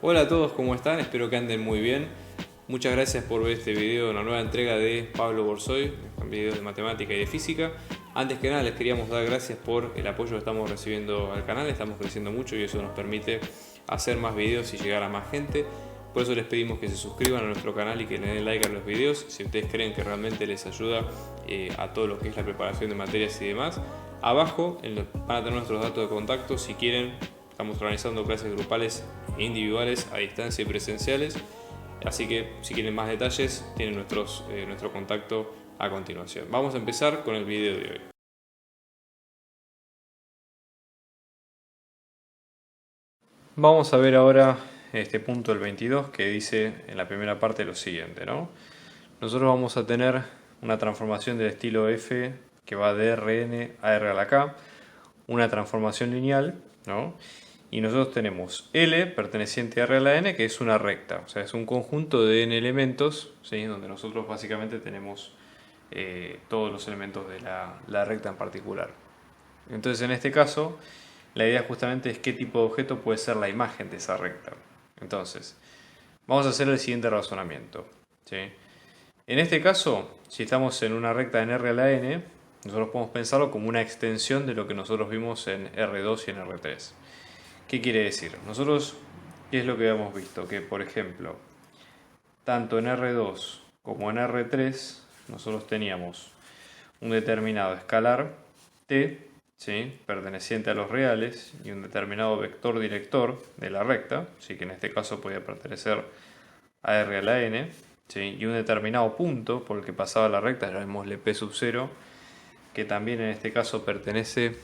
Hola a todos, ¿cómo están? Espero que anden muy bien. Muchas gracias por ver este video, una nueva entrega de Pablo Borsoy, un video de matemática y de física. Antes que nada les queríamos dar gracias por el apoyo que estamos recibiendo al canal, estamos creciendo mucho y eso nos permite hacer más videos y llegar a más gente. Por eso les pedimos que se suscriban a nuestro canal y que le den like a los videos si ustedes creen que realmente les ayuda a todo lo que es la preparación de materias y demás. Abajo van a tener nuestros datos de contacto si quieren. Estamos organizando clases grupales e individuales a distancia y presenciales. Así que si quieren más detalles tienen nuestro contacto a continuación. Vamos a empezar con el video de hoy. Vamos a ver ahora este punto del 22 que dice en la primera parte lo siguiente, ¿no? Nosotros vamos a tener una transformación del estilo f que va de Rn a r a la k, una transformación lineal, ¿no? Y nosotros tenemos L perteneciente a R a la n, que es una recta, o sea, es un conjunto de n elementos, ¿sí? Donde nosotros básicamente tenemos todos los elementos de la recta en particular. Entonces, en este caso, la idea justamente es qué tipo de objeto puede ser la imagen de esa recta. Entonces, vamos a hacer el siguiente razonamiento, ¿sí? En este caso, si estamos en una recta en R a la n, nosotros podemos pensarlo como una extensión de lo que nosotros vimos en R2 y en R3. ¿Qué quiere decir? Nosotros, ¿qué es lo que hemos visto? Que, por ejemplo, tanto en R2 como en R3, nosotros teníamos un determinado escalar t, ¿sí? Perteneciente a los reales, y un determinado vector director de la recta, ¿sí? Que en este caso podía pertenecer a R a la n, ¿sí? Y un determinado punto por el que pasaba la recta, llamémosle P sub 0, que también en este caso pertenece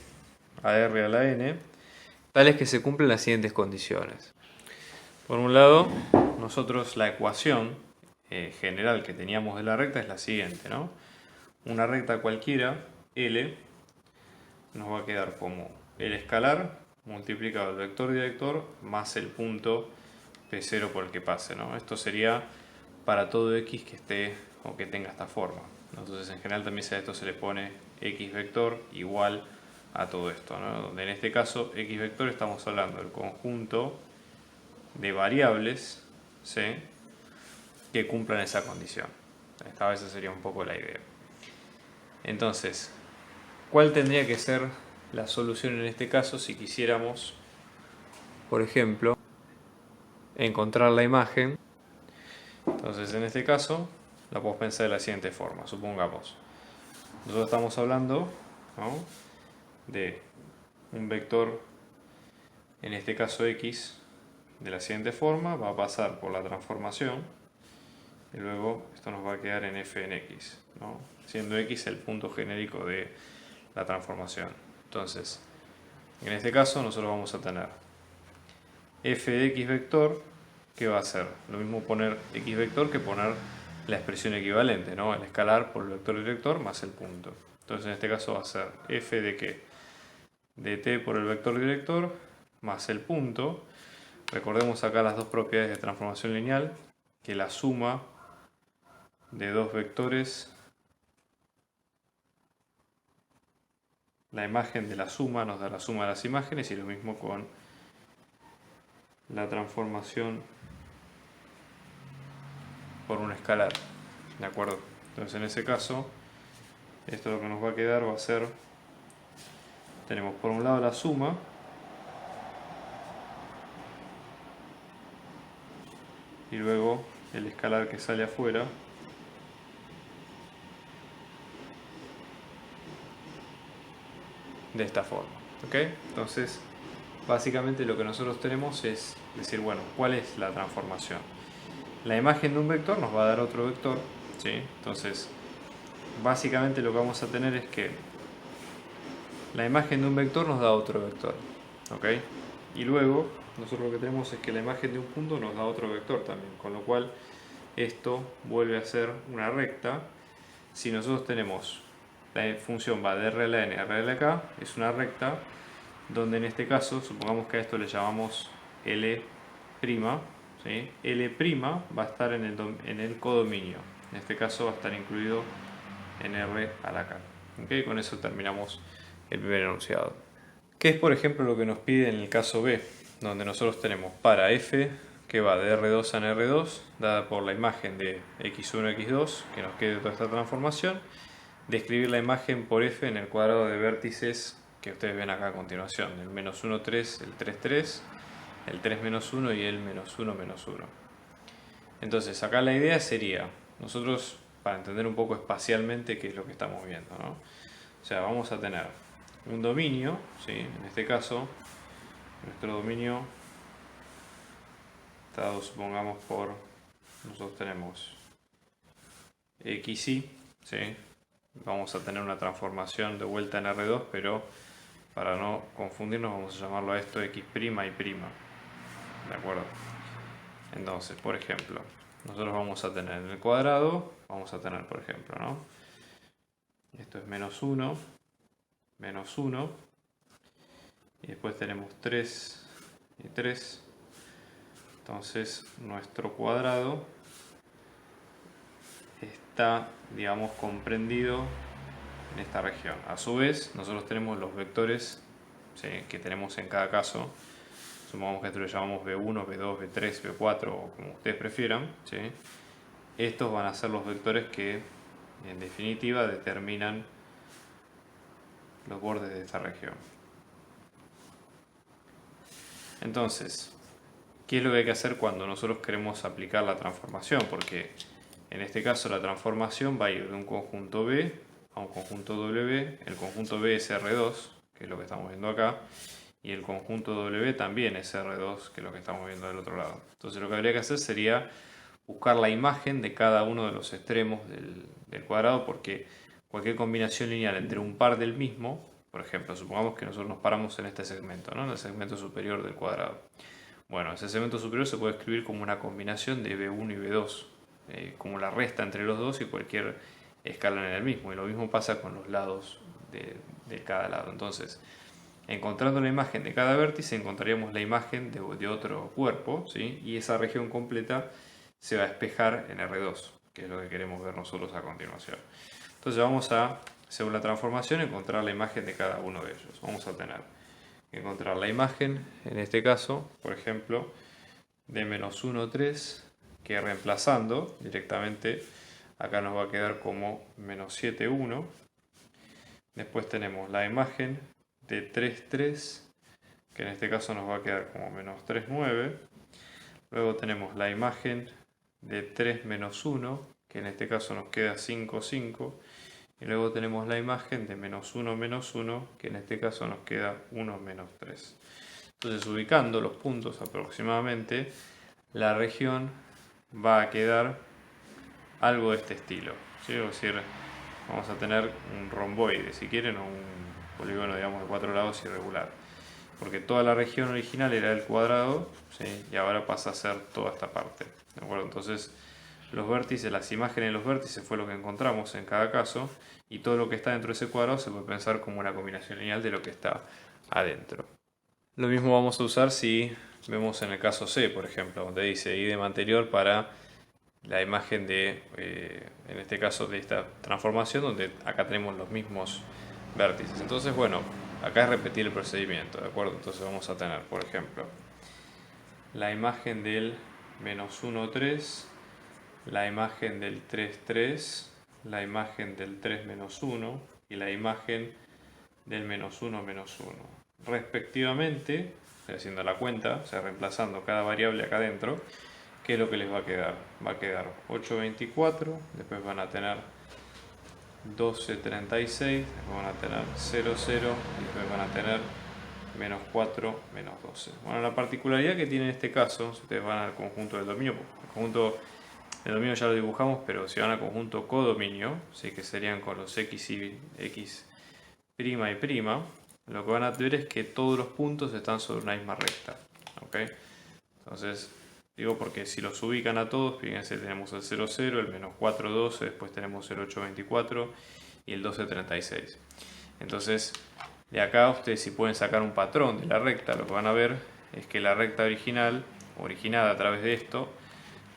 a R a la n, tales que se cumplen las siguientes condiciones. Por un lado, nosotros la ecuación general que teníamos de la recta es la siguiente, ¿no? Una recta cualquiera, L, nos va a quedar como el escalar multiplicado el vector director más el punto P0 por el que pase, ¿no? Esto sería para todo X que esté o que tenga esta forma. Entonces, en general también a esto se le pone X vector igual a todo esto, ¿no? Donde en este caso X vector estamos hablando del conjunto de variables, ¿sí? Que cumplan esa condición. Esta vez sería un poco la idea. Entonces, ¿cuál tendría que ser la solución en este caso si quisiéramos, por ejemplo, encontrar la imagen? Entonces, en este caso, la podemos pensar de la siguiente forma. Supongamos, nosotros estamos hablando, ¿no?, de un vector, en este caso x, de la siguiente forma, va a pasar por la transformación y luego esto nos va a quedar en f en x, ¿no? Siendo x el punto genérico de la transformación. Entonces, en este caso nosotros vamos a tener f de x vector, que va a ser lo mismo poner x vector que poner la expresión equivalente, ¿no? El escalar por el vector director más el punto. Entonces en este caso va a ser f de ¿qué? De t por el vector director más el punto. Recordemos acá las dos propiedades de transformación lineal, que la suma de dos vectores, la imagen de la suma nos da la suma de las imágenes, y lo mismo con la transformación por un escalar, ¿de acuerdo? Entonces en ese caso, esto lo que nos va a quedar va a ser, tenemos por un lado la suma, y luego el escalar que sale afuera, de esta forma, ¿ok? Entonces, básicamente lo que nosotros tenemos es decir, bueno, ¿cuál es la transformación? La imagen de un vector nos va a dar otro vector, ¿sí? Entonces, básicamente lo que vamos a tener es que la imagen de un vector nos da otro vector, ¿ok? Y luego, nosotros lo que tenemos es que la imagen de un punto nos da otro vector también, con lo cual esto vuelve a ser una recta. Si nosotros tenemos, la función va de R a la n a R a la k, es una recta, donde en este caso, supongamos que a esto le llamamos L', ¿sí? L' va a estar en el codominio, en este caso va a estar incluido en R a la k. ¿Okay? Con eso terminamos el primer enunciado. ¿Qué es, por ejemplo, lo que nos pide en el caso B? Donde nosotros tenemos para f, que va de R2 en R2, dada por la imagen de x1, x2, que nos quede toda esta transformación, de escribir la imagen por f en el cuadrado de vértices que ustedes ven acá a continuación, el menos 1, 3, el 3, 3, el 3 menos 1 y el menos 1, menos 1. Entonces acá la idea sería, nosotros para entender un poco espacialmente qué es lo que estamos viendo, ¿no? O sea, vamos a tener un dominio, ¿sí? En este caso, nuestro dominio dado, supongamos, por, nosotros tenemos xy, ¿sí? Vamos a tener una transformación de vuelta en R2, pero para no confundirnos vamos a llamarlo a esto x' y prima, ¿de acuerdo? Entonces, por ejemplo, nosotros vamos a tener en el cuadrado, vamos a tener, por ejemplo, ¿no? Esto es menos 1, menos 1, y después tenemos 3 y 3. Entonces, nuestro cuadrado está, digamos, comprendido en esta región. A su vez, nosotros tenemos los vectores, ¿sí?, que tenemos en cada caso. Supongamos que esto lo llamamos B1, B2, B3, B4 o como ustedes prefieran, ¿sí? Estos van a ser los vectores que en definitiva determinan los bordes de esta región. Entonces, ¿qué es lo que hay que hacer cuando nosotros queremos aplicar la transformación? Porque en este caso la transformación va a ir de un conjunto B a un conjunto W. El conjunto B es R2, que es lo que estamos viendo acá, y el conjunto W también es R2, que es lo que estamos viendo del otro lado. Entonces lo que habría que hacer sería buscar la imagen de cada uno de los extremos del cuadrado, porque cualquier combinación lineal entre un par del mismo, por ejemplo, supongamos que nosotros nos paramos en este segmento, ¿no?, en el segmento superior del cuadrado. Bueno, ese segmento superior se puede escribir como una combinación de B1 y B2, como la resta entre los dos y cualquier escala en el mismo. Y lo mismo pasa con los lados de cada lado. Entonces, encontrando la imagen de cada vértice, encontraríamos la imagen de otro cuerpo, ¿sí? Y esa región completa se va a espejar en R2, que es lo que queremos ver nosotros a continuación. Entonces vamos a, según la transformación, encontrar la imagen de cada uno de ellos. Vamos a tener que encontrar la imagen, en este caso, por ejemplo, de menos 1, 3, que reemplazando directamente, acá nos va a quedar como menos 7, 1. Después tenemos la imagen de 3, 3, que en este caso nos va a quedar como menos 3, 9. Luego tenemos la imagen de 3 menos 1, que en este caso nos queda 5, 5. Y luego tenemos la imagen de menos 1 menos 1, que en este caso nos queda 1 menos 3. Entonces, ubicando los puntos aproximadamente, la región va a quedar algo de este estilo, ¿sí? Es decir, vamos a tener un romboide, si quieren, o un polígono, digamos, de 4 lados irregular. Porque toda la región original era el cuadrado, ¿sí?, y ahora pasa a ser toda esta parte, ¿de acuerdo? Entonces, los vértices, las imágenes de los vértices fue lo que encontramos en cada caso, y todo lo que está dentro de ese cuadrado se puede pensar como una combinación lineal de lo que está adentro. Lo mismo vamos a usar si vemos en el caso C, por ejemplo, donde dice idem anterior para la imagen de, en este caso, de esta transformación, donde acá tenemos los mismos vértices. Entonces, bueno, acá es repetir el procedimiento, ¿de acuerdo? Entonces vamos a tener, por ejemplo, la imagen del menos 1, 3, la imagen del 3, 3, la imagen del 3 menos 1 y la imagen del menos 1 menos 1. Respectivamente, haciendo la cuenta, o sea, reemplazando cada variable acá adentro, ¿qué es lo que les va a quedar? Va a quedar 8, 24, después van a tener 12, 36, después van a tener 0, 0 y después van a tener menos 4, menos 12. Bueno, la particularidad que tiene en este caso, si ustedes van al conjunto del dominio, el conjunto del dominio ya lo dibujamos, pero si van al conjunto codominio, ¿sí?, que serían con los x y x' y prima, lo que van a ver es que todos los puntos están sobre una misma recta, ¿ok? Entonces, digo porque si los ubican a todos, fíjense, tenemos el 0, 0, el menos 4, 12, después tenemos el 8, 24 y el 12, 36. Entonces, de acá ustedes, si pueden sacar un patrón de la recta, lo que van a ver es que la recta original, originada a través de esto,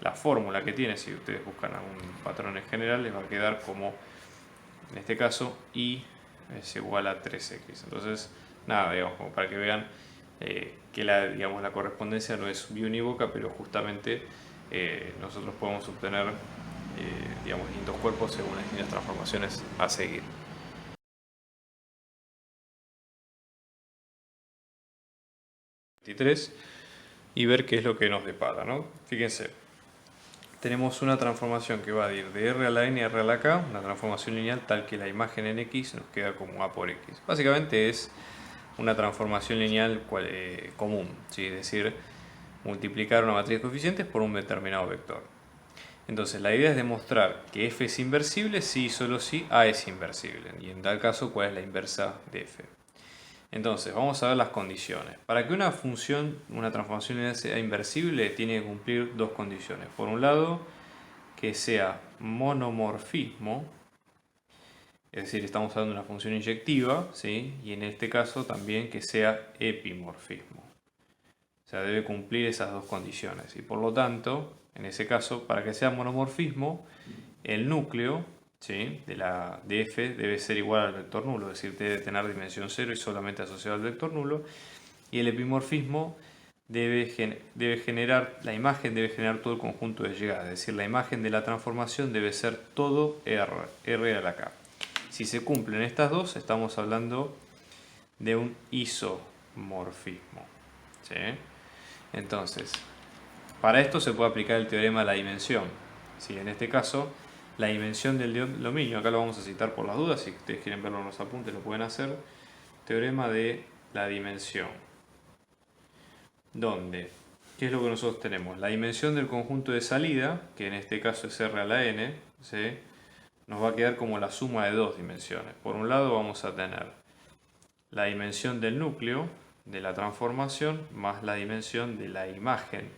la fórmula que tiene, si ustedes buscan algún patrón en general, les va a quedar como, en este caso, y es igual a 3x. Entonces, nada, digamos, como para que vean que la correspondencia no es biunívoca, pero justamente nosotros podemos obtener distintos cuerpos según las distintas transformaciones a seguir. Y ver qué es lo que nos depara, ¿no? Fíjense, tenemos una transformación que va a ir de R a la N a R a la K, una transformación lineal tal que la imagen en X nos queda como A por X. Básicamente es una transformación lineal común, ¿sí? Es decir, multiplicar una matriz de coeficientes por un determinado vector. Entonces la idea es demostrar que F es inversible si y solo si A es inversible, y en tal caso cuál es la inversa de F. Entonces vamos a ver las condiciones. Para que una función, una transformación lineal sea inversible, tiene que cumplir dos condiciones. Por un lado, que sea monomorfismo, es decir, estamos hablando de una función inyectiva, ¿sí? Y en este caso también que sea epimorfismo. O sea, debe cumplir esas dos condiciones. Y por lo tanto, en ese caso, para que sea monomorfismo, el núcleo, ¿sí?, de F debe ser igual al vector nulo, es decir, debe tener dimensión 0 y solamente asociado al vector nulo. Y el epimorfismo debe generar, la imagen debe generar todo el conjunto de llegada, es decir, la imagen de la transformación debe ser todo R a la K. Si se cumplen estas dos, estamos hablando de un isomorfismo, ¿sí? Entonces, para esto se puede aplicar el teorema de la dimensión. ¿Sí? En este caso, la dimensión del dominio, acá lo vamos a citar por las dudas, si ustedes quieren verlo en los apuntes lo pueden hacer. Teorema de la dimensión. Donde, ¿qué es lo que nosotros tenemos? La dimensión del conjunto de salida, que en este caso es R a la N, ¿sí?, nos va a quedar como la suma de dos dimensiones. Por un lado vamos a tener la dimensión del núcleo de la transformación más la dimensión de la imagen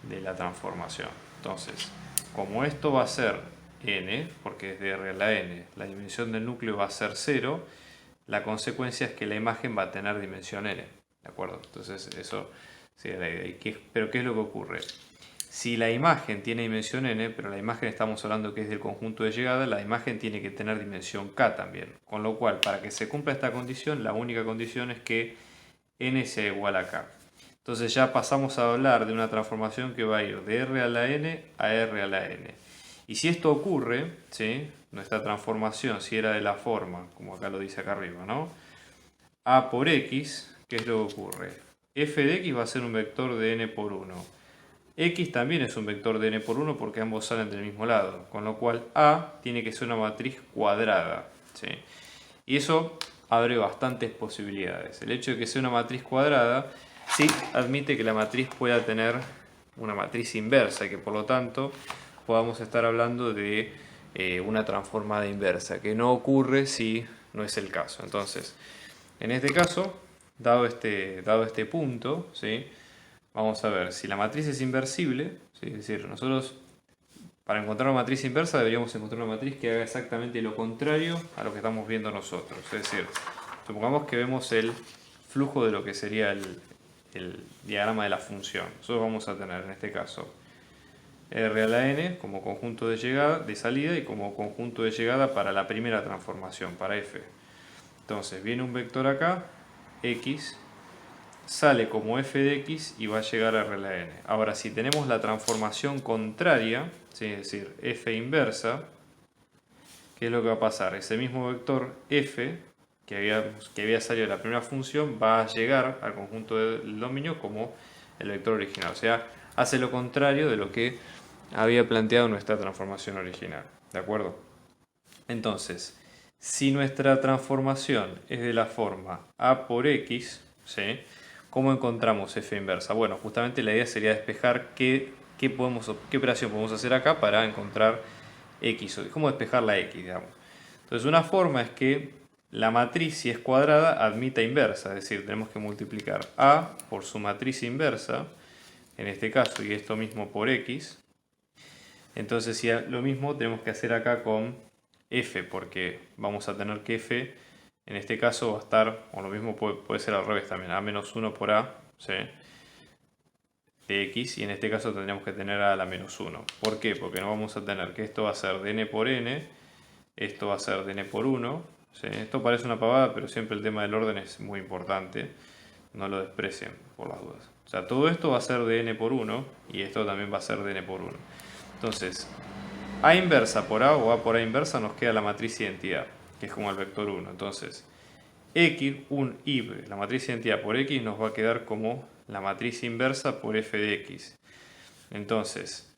de la transformación. Entonces, como esto va a ser n, porque es de R a la n, la dimensión del núcleo va a ser 0, la consecuencia es que la imagen va a tener dimensión n. ¿De acuerdo? Entonces, eso sería la idea. ¿Pero qué es lo que ocurre? Si la imagen tiene dimensión n, pero la imagen estamos hablando que es del conjunto de llegada, la imagen tiene que tener dimensión k también. Con lo cual, para que se cumpla esta condición, la única condición es que n sea igual a k. Entonces ya pasamos a hablar de una transformación que va a ir de R a la N a R a la N. Y si esto ocurre, ¿sí?, nuestra transformación, si era de la forma, como acá lo dice acá arriba, ¿no?, A por X, ¿qué es lo que ocurre? F de X va a ser un vector de N por 1. X también es un vector de N por 1 porque ambos salen del mismo lado. Con lo cual A tiene que ser una matriz cuadrada, ¿sí? Y eso abre bastantes posibilidades. El hecho de que sea una matriz cuadrada sí admite que la matriz pueda tener una matriz inversa y que por lo tanto podamos estar hablando de una transformada inversa, que no ocurre si no es el caso. Entonces, en este caso, dado este punto, ¿sí?, vamos a ver si la matriz es inversible, ¿sí?, es decir, nosotros para encontrar una matriz inversa deberíamos encontrar una matriz que haga exactamente lo contrario a lo que estamos viendo nosotros. Es decir, supongamos que vemos el flujo de lo que sería el diagrama de la función. Nosotros vamos a tener en este caso R a la N como conjunto de llegada, de salida, y como conjunto de llegada para la primera transformación, para F. Entonces viene un vector acá, X, sale como f de x y va a llegar a R a la N. Ahora, si tenemos la transformación contraria, ¿sí?, es decir, f inversa, ¿qué es lo que va a pasar? Ese mismo vector f que había salido de la primera función va a llegar al conjunto del dominio como el vector original. O sea, hace lo contrario de lo que había planteado nuestra transformación original. ¿De acuerdo? Entonces, si nuestra transformación es de la forma a por x, ¿sí?, ¿cómo encontramos f inversa? Bueno, justamente la idea sería despejar qué operación podemos hacer acá para encontrar x. ¿Cómo despejar la x, digamos? Entonces, una forma es que la matriz, si es cuadrada, admita inversa. Es decir, tenemos que multiplicar a por su matriz inversa, en este caso, y esto mismo por x. Entonces, si lo mismo tenemos que hacer acá con f, porque vamos a tener que f en este caso va a estar, o lo mismo puede ser al revés también, a menos 1 por a, ¿sí?, de x, y en este caso tendríamos que tener a la menos 1. ¿Por qué? Porque no vamos a tener que esto va a ser de n por n, esto va a ser de n por 1. ¿Sí? Esto parece una pavada, pero siempre el tema del orden es muy importante. no lo desprecien por las dudas. O sea, todo esto va a ser de n por 1 y esto también va a ser de n por 1. Entonces, A inversa por A o A por A inversa nos queda la matriz identidad, que es como el vector 1. Entonces, la matriz identidad por X nos va a quedar como la matriz inversa por f de X. Entonces,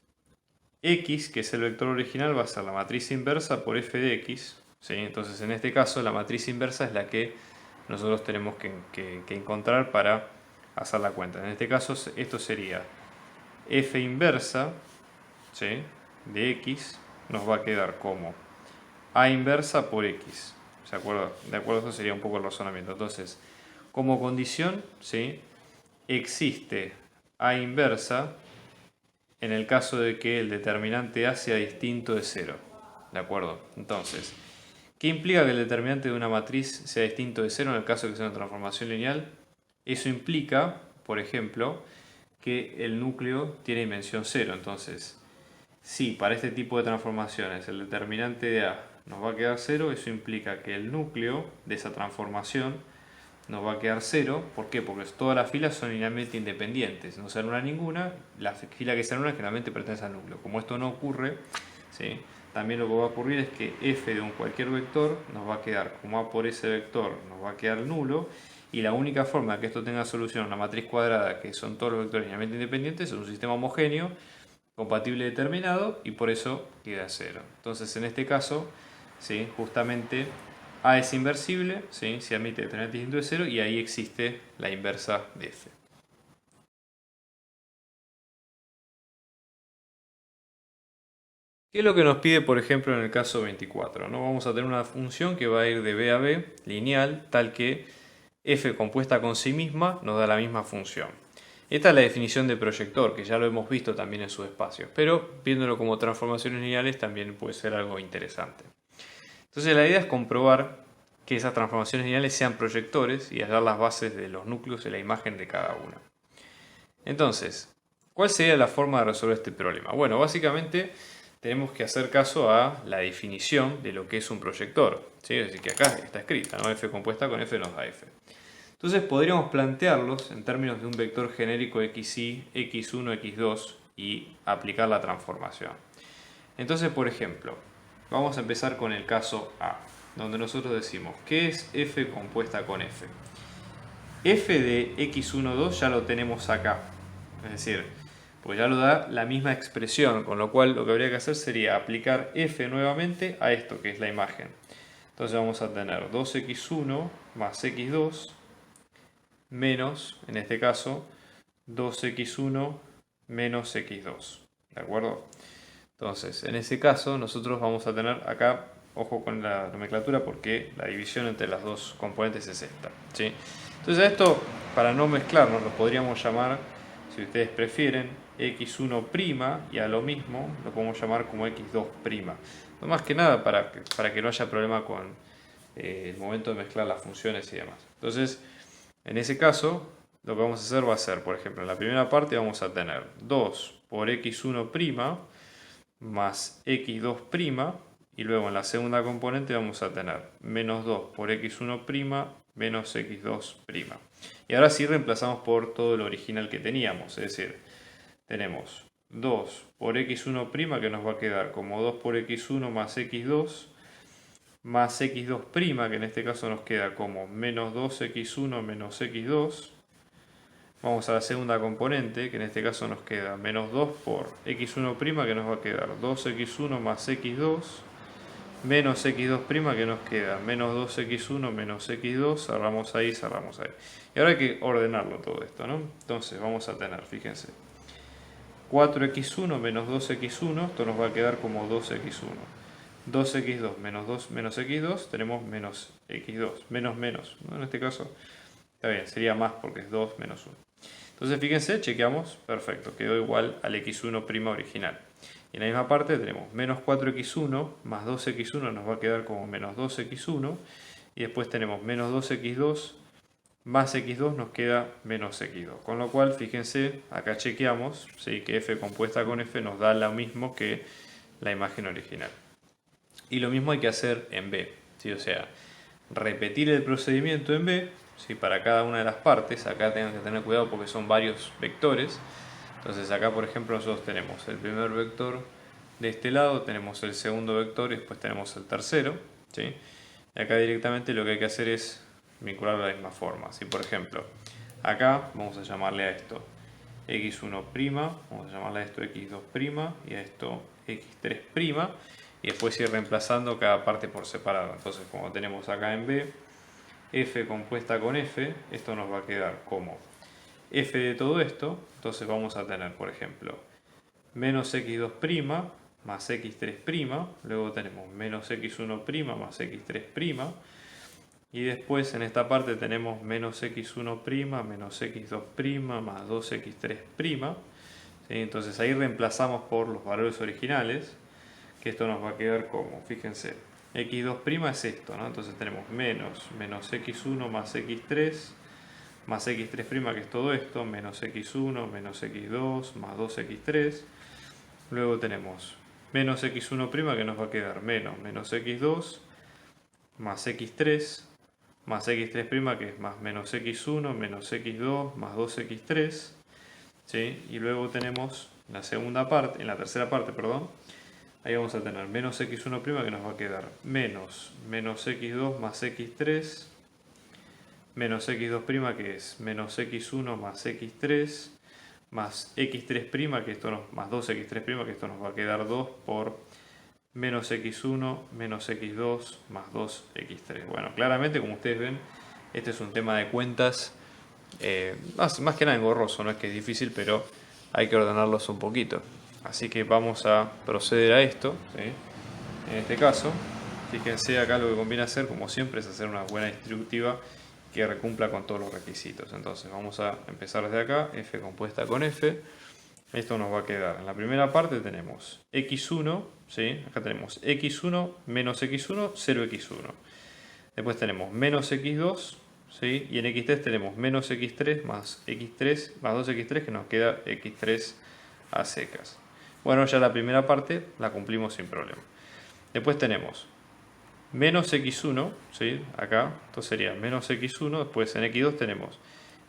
X, que es el vector original, va a ser la matriz inversa por f de X. ¿Sí? Entonces, en este caso, la matriz inversa es la que nosotros tenemos que encontrar para hacer la cuenta. En este caso, esto sería f inversa, ¿sí?, de X, nos va a quedar como A inversa por X. ¿De acuerdo? Eso sería un poco el razonamiento. Entonces, como condición, ¿sí?, existe A inversa en el caso de que el determinante A sea distinto de 0. ¿De acuerdo? Entonces, ¿qué implica que el determinante de una matriz sea distinto de 0 en el caso de que sea una transformación lineal? Eso implica, por ejemplo, que el núcleo tiene dimensión 0. Entonces, si para este tipo de transformaciones el determinante de A nos va a quedar 0, eso implica que el núcleo de esa transformación nos va a quedar 0. ¿Por qué? Porque todas las filas son linealmente independientes. No se anula ninguna. La fila que se anula generalmente pertenece al núcleo. Como esto no ocurre, ¿sí?, también lo que va a ocurrir es que f de un cualquier vector nos va a quedar como A por ese vector nos va a quedar nulo. Y la única forma de que esto tenga solución a una matriz cuadrada, que son todos los vectores linealmente independientes, es un sistema homogéneo, compatible determinado, y por eso queda 0. Entonces, en este caso, ¿sí?, justamente A es inversible, ¿sí?, si admite determinante distinto de 0, y ahí existe la inversa de f. ¿Qué es lo que nos pide, por ejemplo, en el caso 24? ¿No? Vamos a tener una función que va a ir de b a b, lineal, tal que f compuesta con sí misma nos da la misma función. Esta es la definición de proyector, que ya lo hemos visto también en sus espacios, pero viéndolo como transformaciones lineales también puede ser algo interesante. Entonces la idea es comprobar que esas transformaciones lineales sean proyectores y hallar las bases de los núcleos de la imagen de cada una. Entonces, ¿cuál sería la forma de resolver este problema? Bueno, básicamente tenemos que hacer caso a la definición de lo que es un proyector, ¿sí? Es decir, que acá está escrita, ¿no? F compuesta con F nos da F. Entonces podríamos plantearlos en términos de un vector genérico xy, x1, x2 y aplicar la transformación. Entonces, por ejemplo, vamos a empezar con el caso A, donde nosotros decimos, ¿qué es f compuesta con f? F de x1, 2 ya lo tenemos acá, es decir, pues ya lo da la misma expresión, con lo cual lo que habría que hacer sería aplicar f nuevamente a esto que es la imagen. Entonces vamos a tener 2x1 más x2 menos, en este caso, 2x1 menos x2. ¿De acuerdo? Entonces, en ese caso, nosotros vamos a tener acá, ojo con la nomenclatura, porque la división entre las dos componentes es esta, ¿sí? Entonces, a esto, para no mezclarnos, lo podríamos llamar, si ustedes prefieren, x1' y a lo mismo lo podemos llamar como x2'. No más que nada para que no haya problema con el momento de mezclar las funciones y demás. Entonces, en ese caso, lo que vamos a hacer va a ser, por ejemplo, en la primera parte vamos a tener 2 por x1' más x2', y luego en la segunda componente vamos a tener menos 2 por x1' menos x2'. Y ahora sí reemplazamos por todo lo original que teníamos, es decir, tenemos 2 por x1' que nos va a quedar como 2 por x1 más x2, más x2', que en este caso nos queda como menos 2x1 menos x2. Vamos a la segunda componente, que en este caso nos queda menos 2 por x1', que nos va a quedar 2x1 más x2, menos x2', que nos queda menos 2x1 menos x2, cerramos ahí, cerramos ahí. Y ahora hay que ordenarlo todo esto, ¿no? Entonces vamos a tener, fíjense, 4x1 menos 2x1, esto nos va a quedar como 2x1. 2x2 menos 2 menos x2, tenemos menos x2, menos menos, ¿no? En este caso, está bien, sería más porque es 2 menos 1. Entonces fíjense, chequeamos, perfecto, quedó igual al x1' original. Y en la misma parte tenemos menos 4x1 más 2x1 nos va a quedar como menos 2x1. Y después tenemos menos 2x2 más x2 nos queda menos x2. Con lo cual, fíjense, acá chequeamos, ¿sí?, que f compuesta con f nos da lo mismo que la imagen original. Y lo mismo hay que hacer en B, ¿sí? O sea, repetir el procedimiento en B, ¿sí? Para cada una de las partes. Acá tengan que tener cuidado porque son varios vectores. Entonces acá, por ejemplo, nosotros tenemos el primer vector de este lado, tenemos el segundo vector y después tenemos el tercero, ¿sí? Y acá directamente lo que hay que hacer es vincularlo de la misma forma. Si por ejemplo, acá vamos a llamarle a esto x1', vamos a llamarle a esto x2' y a esto x3', y después ir reemplazando cada parte por separado. Entonces, como tenemos acá en B, f compuesta con f, esto nos va a quedar como f de todo esto. Entonces vamos a tener, por ejemplo, menos x2' más x3', luego tenemos menos x1' más x3', y después en esta parte tenemos menos x1', menos x2' más 2x3', ¿sí? Entonces ahí reemplazamos por los valores originales, que esto nos va a quedar como, fíjense, x2' es esto, ¿no? Entonces tenemos menos x1 más x3 más x3', que es todo esto, menos x1, menos x2, más 2x3. Luego tenemos menos x1', que nos va a quedar menos x2, más x3, más x3', que es más menos x1, menos x2, más 2x3. ¿Sí? Y luego tenemos la segunda parte, en la tercera parte, perdón, ahí vamos a tener menos x1', que nos va a quedar menos x2 más x3, menos x2', que es menos x1 más x3, más x3', que esto nos, más 2x3', que esto nos va a quedar 2 por menos x1, menos x2, más 2x3. Bueno, claramente, como ustedes ven, este es un tema de cuentas más que nada engorroso, no es que es difícil, pero hay que ordenarlos un poquito. Así que vamos a proceder a esto, ¿sí? En este caso, fíjense acá lo que conviene hacer, como siempre, es hacer una buena distributiva que cumpla con todos los requisitos. Entonces vamos a empezar desde acá, f compuesta con f. Esto nos va a quedar, en la primera parte tenemos x1, ¿sí? Acá tenemos x1 menos x1, 0x1. Después tenemos menos x2, ¿sí? Y en x3 tenemos menos x3 más 2x3, que nos queda x3 a secas. Bueno, ya la primera parte la cumplimos sin problema. Después tenemos menos x1, ¿sí? Acá, esto sería menos x1, después en x2 tenemos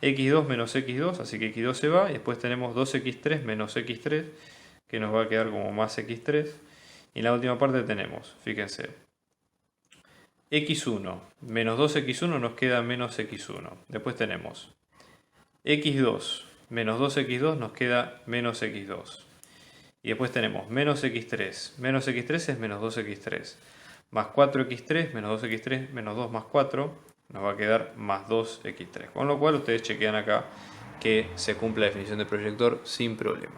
x2 menos x2, así que x2 se va, y después tenemos 2x3 menos x3, que nos va a quedar como más x3, y en la última parte tenemos, fíjense, x1 menos 2x1 nos queda menos x1, después tenemos x2 menos 2x2 nos queda menos x2, y después tenemos menos x3 es menos 2x3, más 4x3 menos 2x3 menos 2 más 4 nos va a quedar más 2x3. Con lo cual ustedes chequean acá que se cumple la definición de proyector sin problema.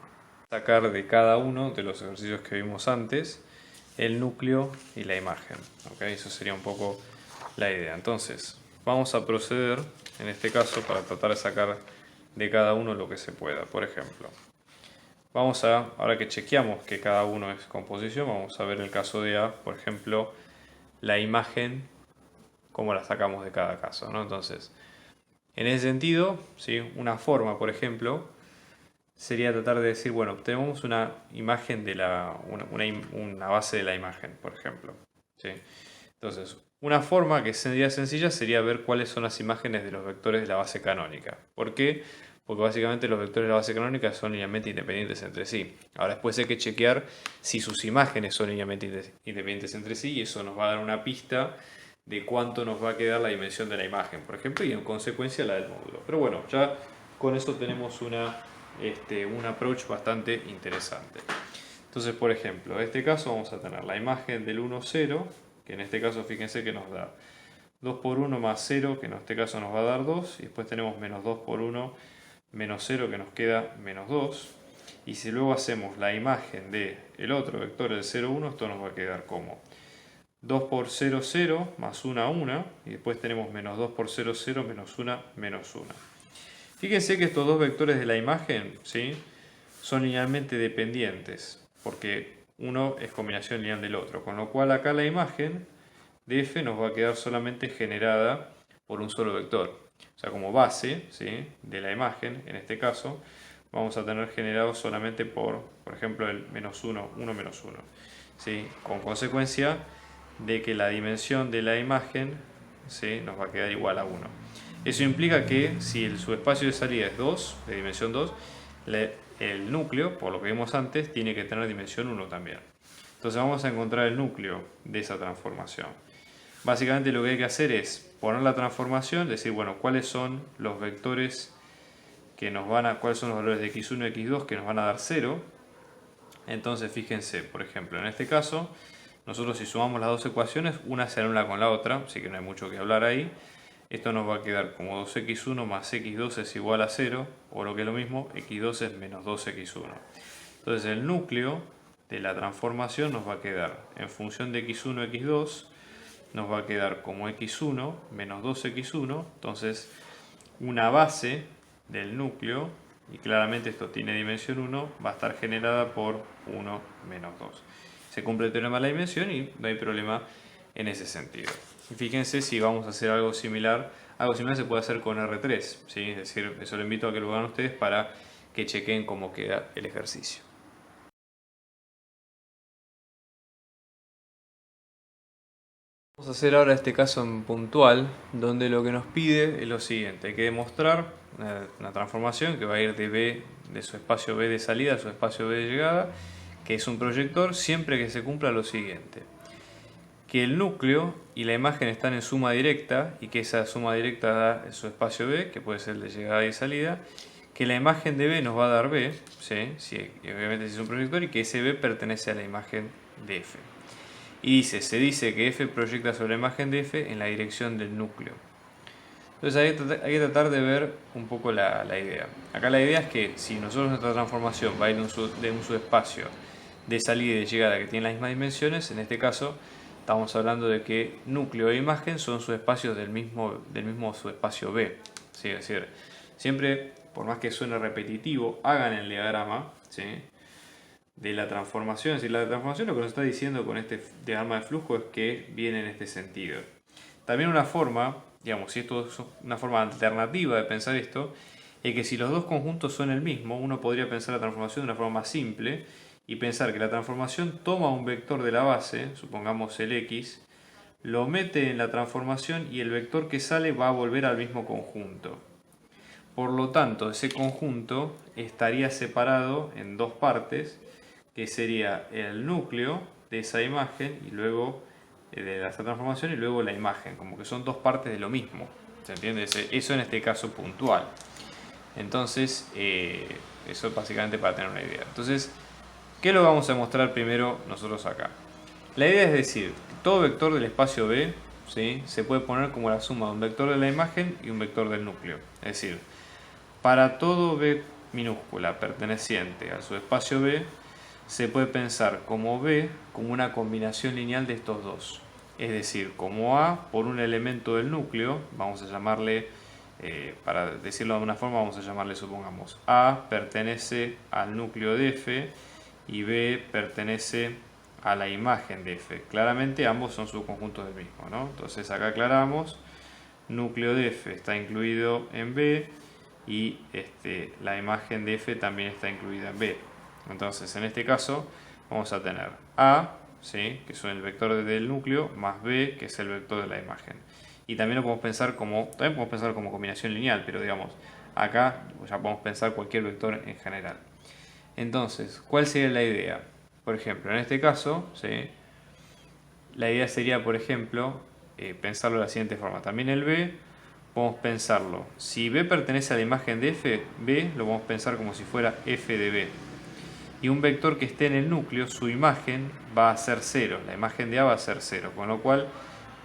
Sacar de cada uno de los ejercicios que vimos antes el núcleo y la imagen. ¿Okay? Eso sería un poco la idea. Entonces vamos a proceder en este caso para tratar de sacar de cada uno lo que se pueda. Por ejemplo, ahora que chequeamos que cada uno es composición, vamos a ver el caso de A, por ejemplo, la imagen, cómo la sacamos de cada caso, ¿no? Entonces, en ese sentido, ¿sí? Una forma, por ejemplo, sería tratar de decir, bueno, tenemos una imagen de una base de la imagen, por ejemplo, ¿sí? Entonces, una forma que sería sencilla sería ver cuáles son las imágenes de los vectores de la base canónica. ¿Por qué? Porque básicamente los vectores de la base canónica son linealmente independientes entre sí. Ahora después hay que chequear si sus imágenes son linealmente independientes entre sí, y eso nos va a dar una pista de cuánto nos va a quedar la dimensión de la imagen, por ejemplo, y en consecuencia la del módulo. Pero bueno, ya con eso tenemos un approach bastante interesante. Entonces, por ejemplo, en este caso vamos a tener la imagen del 1, 0, que en este caso fíjense que nos da 2 por 1 más 0, que en este caso nos va a dar 2, y después tenemos menos 2 por 1 menos 0, que nos queda menos 2. Y si luego hacemos la imagen del otro vector, el 0, 1, esto nos va a quedar como 2 por 0, 0, más 1, 1, y después tenemos menos 2 por 0, 0, menos 1, menos 1. Fíjense que estos dos vectores de la imagen, ¿sí? Son linealmente dependientes, porque uno es combinación lineal del otro, con lo cual acá la imagen de f nos va a quedar solamente generada por un solo vector. O sea, como base, ¿sí? De la imagen, en este caso, vamos a tener generado solamente por ejemplo, el menos 1, 1, menos 1. ¿Sí? Con consecuencia de que la dimensión de la imagen, ¿sí? Nos va a quedar igual a 1. Eso implica que si el subespacio de salida es 2, de dimensión 2, el núcleo, por lo que vimos antes, tiene que tener dimensión 1 también. Entonces vamos a encontrar el núcleo de esa transformación. Básicamente lo que hay que hacer es poner la transformación, decir, bueno, cuáles son los vectores que nos van a, cuáles son los valores de x1 y x2 que nos van a dar 0. Entonces fíjense, por ejemplo, en este caso, nosotros si sumamos las dos ecuaciones, una se anula con la otra, así que no hay mucho que hablar ahí. Esto nos va a quedar como 2x1 más x2 es igual a 0, o lo que es lo mismo, x2 es menos 2x1. Entonces el núcleo de la transformación nos va a quedar en función de x1 x2, nos va a quedar como x1 menos 2x1, entonces una base del núcleo, y claramente esto tiene dimensión 1, va a estar generada por 1 menos 2. Se cumple el teorema de la dimensión y no hay problema en ese sentido. Y fíjense si vamos a hacer algo similar se puede hacer con R3, ¿sí? Es decir, eso lo invito a que lo hagan ustedes para que chequen cómo queda el ejercicio. Vamos a hacer ahora este caso en puntual, donde lo que nos pide es lo siguiente. Hay que demostrar una transformación que va a ir de B, de su espacio B de salida a su espacio B de llegada, que es un proyector, siempre que se cumpla lo siguiente. Que el núcleo y la imagen están en suma directa y que esa suma directa da su espacio B, que puede ser el de llegada y salida, que la imagen de B nos va a dar B, ¿sí? Obviamente si es un proyector, y que ese B pertenece a la imagen de F. Y se dice que F proyecta sobre la imagen de F en la dirección del núcleo. Entonces hay que tratar de ver un poco la idea. Acá la idea es que si nosotros nuestra transformación va a ir de un subespacio de salida y de llegada que tienen las mismas dimensiones, en este caso estamos hablando de que núcleo e imagen son subespacios del mismo subespacio B. ¿Sí? Es decir, siempre, por más que suene repetitivo, hagan el diagrama, ¿sí?, de la transformación. Es decir, la transformación lo que nos está diciendo con este diagrama de flujo es que viene en este sentido. También una forma, digamos, si esto es una forma alternativa de pensar esto, es que si los dos conjuntos son el mismo, uno podría pensar la transformación de una forma más simple y pensar que la transformación toma un vector de la base, supongamos el x, lo mete en la transformación y el vector que sale va a volver al mismo conjunto. Por lo tanto, ese conjunto estaría separado en dos partes, que sería el núcleo de esa imagen y luego de esa transformación y luego la imagen, como que son dos partes de lo mismo. ¿Se entiende? Eso en este caso puntual. Entonces, eso es básicamente para tener una idea. Entonces, ¿qué lo vamos a mostrar primero nosotros acá? La idea es decir, todo vector del espacio B, ¿sí?, se puede poner como la suma de un vector de la imagen y un vector del núcleo. Es decir, para todo B minúscula perteneciente al subespacio B, se puede pensar como B como una combinación lineal de estos dos. Es decir, como A por un elemento del núcleo, vamos a llamarle, para decirlo de una forma, vamos a llamarle, supongamos, A pertenece al núcleo de F y B pertenece a la imagen de F. Claramente ambos son subconjuntos del mismo, ¿no? Entonces acá aclaramos, núcleo de F está incluido en B y la imagen de F también está incluida en B. Entonces en este caso vamos a tener A, ¿sí?, que son el vector del núcleo, más B, que es el vector de la imagen. Y también lo podemos pensar como combinación lineal, pero digamos, acá ya podemos pensar cualquier vector en general. Entonces, ¿cuál sería la idea? Por ejemplo, en este caso, ¿sí?, la idea sería, por ejemplo, pensarlo de la siguiente forma. También el B, podemos pensarlo. Si B pertenece a la imagen de F, B lo podemos pensar como si fuera F de B. Y un vector que esté en el núcleo, su imagen va a ser 0. La imagen de A va a ser 0. Con lo cual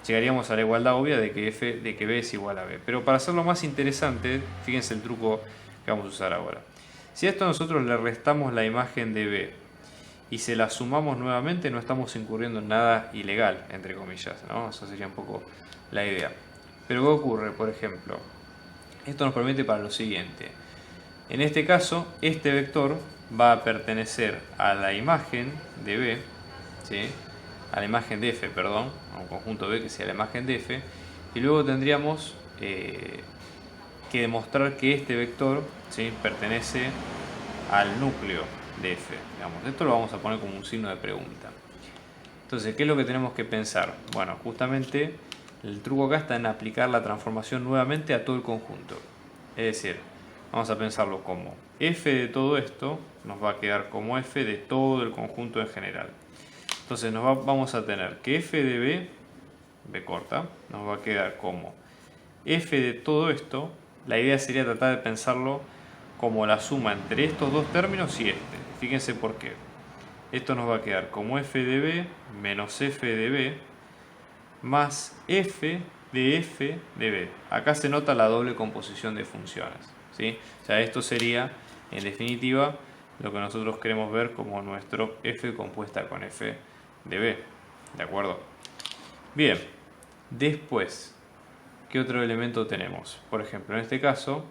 llegaríamos a la igualdad obvia de que B es igual a B. Pero para hacerlo más interesante, fíjense el truco que vamos a usar ahora. Si a esto nosotros le restamos la imagen de B y se la sumamos nuevamente, no estamos incurriendo en nada ilegal, entre comillas, ¿no? Esa sería un poco la idea. Pero ¿qué ocurre? Por ejemplo, esto nos permite para lo siguiente. En este caso, este vector va a pertenecer a la imagen de B, ¿sí?, a la imagen de F, perdón, a un conjunto B que sea la imagen de F, y luego tendríamos que demostrar que este vector, ¿sí?, pertenece al núcleo de F. Digamos, esto lo vamos a poner como un signo de pregunta. Entonces, ¿qué es lo que tenemos que pensar? Bueno, justamente El truco acá está en aplicar la transformación nuevamente a todo el conjunto. Es decir, vamos a pensarlo como f de todo esto nos va a quedar como f de todo el conjunto en general. Entonces vamos a tener que f de b corta, nos va a quedar como f de todo esto. La idea sería tratar de pensarlo como la suma entre estos dos términos y este. Fíjense por qué. Esto nos va a quedar como f de b menos f de b más f de b. Acá se nota la doble composición de funciones, ¿sí? O sea, esto sería, en definitiva, lo que nosotros queremos ver como nuestro f compuesta con f de b. ¿De acuerdo? Bien, después, ¿qué otro elemento tenemos? Por ejemplo, en este caso,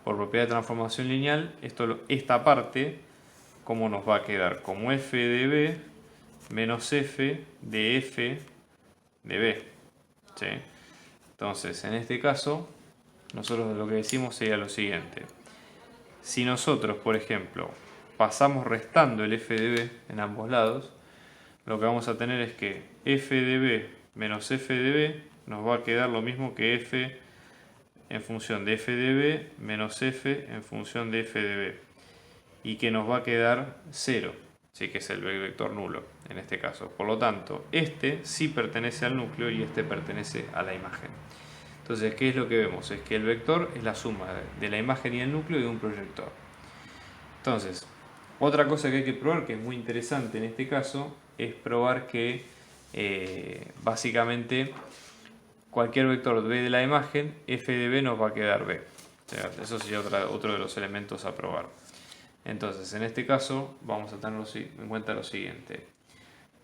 por propiedad de transformación lineal, esta parte, ¿cómo nos va a quedar? Como f de b menos f de b. ¿Sí? Entonces, en este caso, nosotros lo que decimos sería lo siguiente. Si nosotros, por ejemplo, pasamos restando el f de b en ambos lados, lo que vamos a tener es que f de b menos f de b nos va a quedar lo mismo que f en función de f de b menos f en función de f de b. Y que nos va a quedar 0. Sí, que es el vector nulo en este caso. Por lo tanto, este sí pertenece al núcleo y este pertenece a la imagen. Entonces, ¿qué es lo que vemos? Es que el vector es la suma de la imagen y el núcleo de un proyector. Entonces, otra cosa que hay que probar, que es muy interesante en este caso, es probar que básicamente cualquier vector b de la imagen, f de b nos va a quedar b. O sea, eso sería otro de los elementos a probar. Entonces, en este caso, vamos a tener en cuenta lo siguiente.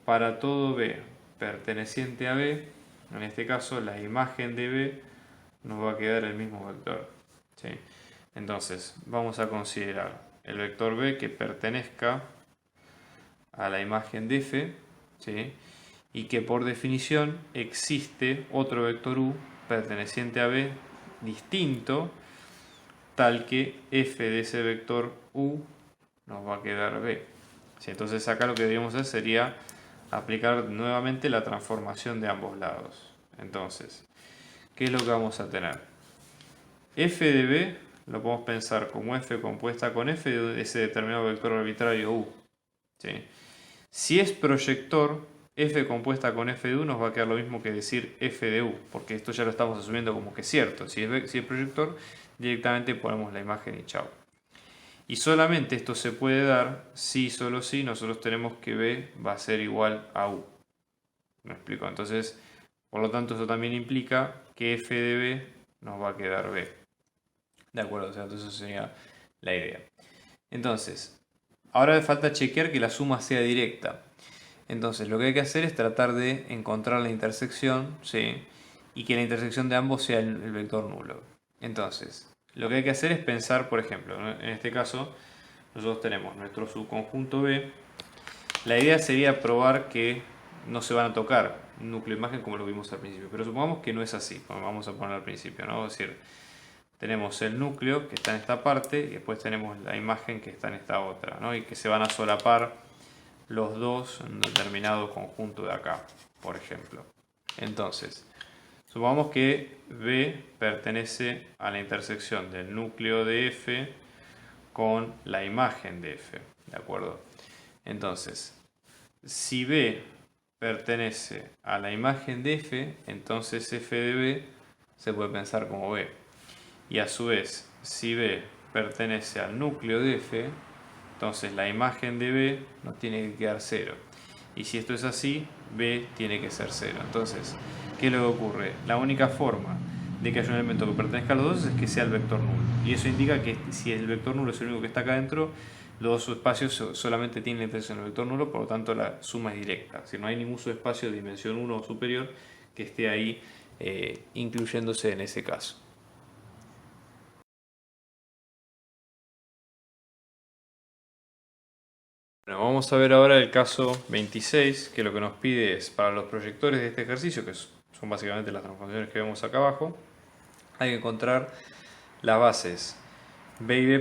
Para todo b perteneciente a b, en este caso, la imagen de b nos va a quedar el mismo vector. ¿Sí? Entonces, vamos a considerar el vector b que pertenezca a la imagen de f, ¿sí? Y que por definición existe otro vector u perteneciente a b distinto, tal que f de ese vector u nos va a quedar b. ¿Sí? Entonces acá lo que deberíamos hacer sería aplicar nuevamente la transformación de ambos lados. Entonces, ¿qué es lo que vamos a tener? F de b lo podemos pensar como f compuesta con f de ese determinado vector arbitrario u. ¿Sí? Si es proyector, f compuesta con f de u nos va a quedar lo mismo que decir f de u, porque esto ya lo estamos asumiendo como que es cierto. Si es proyector, directamente ponemos la imagen y chao. Y solamente esto se puede dar si, solo si, nosotros tenemos que b va a ser igual a u. ¿Me explico? Entonces, por lo tanto, eso también implica que f de b nos va a quedar b. ¿De acuerdo? O sea, entonces eso sería la idea. Entonces, ahora falta chequear que la suma sea directa. Entonces, lo que hay que hacer es tratar de encontrar la intersección, ¿sí? Y que la intersección de ambos sea el vector nulo. Entonces, lo que hay que hacer es pensar, por ejemplo, en este caso, nosotros tenemos nuestro subconjunto B. La idea sería probar que no se van a tocar núcleo e imagen como lo vimos al principio, pero supongamos que no es así, como vamos a poner al principio, ¿no? Es decir, tenemos el núcleo que está en esta parte y después tenemos la imagen que está en esta otra, ¿no? Y que se van a solapar los dos en un determinado conjunto de acá, por ejemplo. Entonces, supongamos que B pertenece a la intersección del núcleo de F con la imagen de F, ¿de acuerdo? Entonces, si B pertenece a la imagen de F, entonces F de B se puede pensar como B. Y a su vez, si B pertenece al núcleo de F, entonces la imagen de B nos tiene que quedar 0. Y si esto es así, B tiene que ser 0. Entonces, ¿qué es lo que ocurre? La única forma de que haya un elemento que pertenezca a los dos es que sea el vector nulo. Y eso indica que si el vector nulo es el único que está acá adentro, los dos subespacios solamente tienen la intersección del vector nulo, por lo tanto la suma es directa. Si no hay ningún subespacio de dimensión 1 o superior que esté ahí incluyéndose en ese caso. Bueno, vamos a ver ahora el caso 26, que lo que nos pide es, para los proyectores de este ejercicio, que son básicamente las transformaciones que vemos acá abajo, hay que encontrar las bases B y B'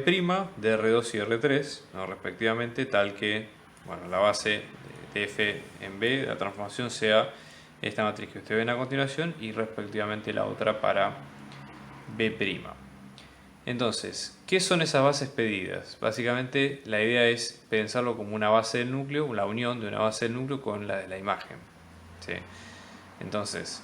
de R2 y R3, ¿no? Respectivamente, tal que la base de F en B, la transformación sea esta matriz que ustedes ven a continuación y respectivamente la otra para B'. Entonces, ¿qué son esas bases pedidas? Básicamente la idea es pensarlo como una base del núcleo, la unión de una base del núcleo con la de la imagen. ¿Sí? Entonces,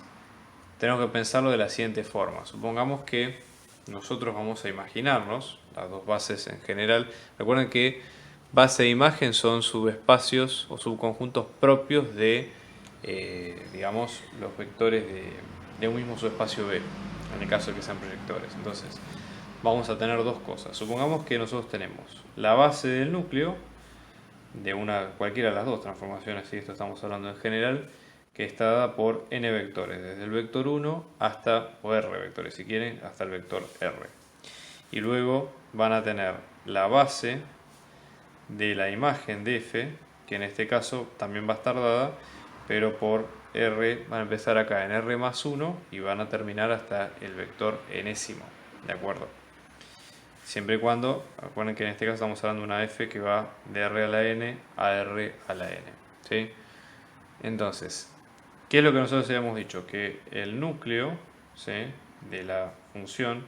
tenemos que pensarlo de la siguiente forma. Supongamos que nosotros vamos a imaginarnos las dos bases en general. Recuerden que base e imagen son subespacios o subconjuntos propios de, digamos, los vectores de un mismo subespacio B, en el caso de que sean proyectores. Entonces, vamos a tener dos cosas. Supongamos que nosotros tenemos la base del núcleo de cualquiera de las dos transformaciones, y esto estamos hablando en general, que está dada por n vectores, desde el vector 1 hasta, o r vectores si quieren, hasta el vector r. Y luego van a tener la base de la imagen de f, que en este caso también va a estar dada, pero por r, van a empezar acá en r más 1 y van a terminar hasta el vector enésimo, ¿de acuerdo? Siempre y cuando, recuerden que en este caso estamos hablando de una f que va de r a la n a r a la n, ¿sí? Entonces, ¿qué es lo que nosotros habíamos dicho? Que el núcleo, ¿sí?, de la función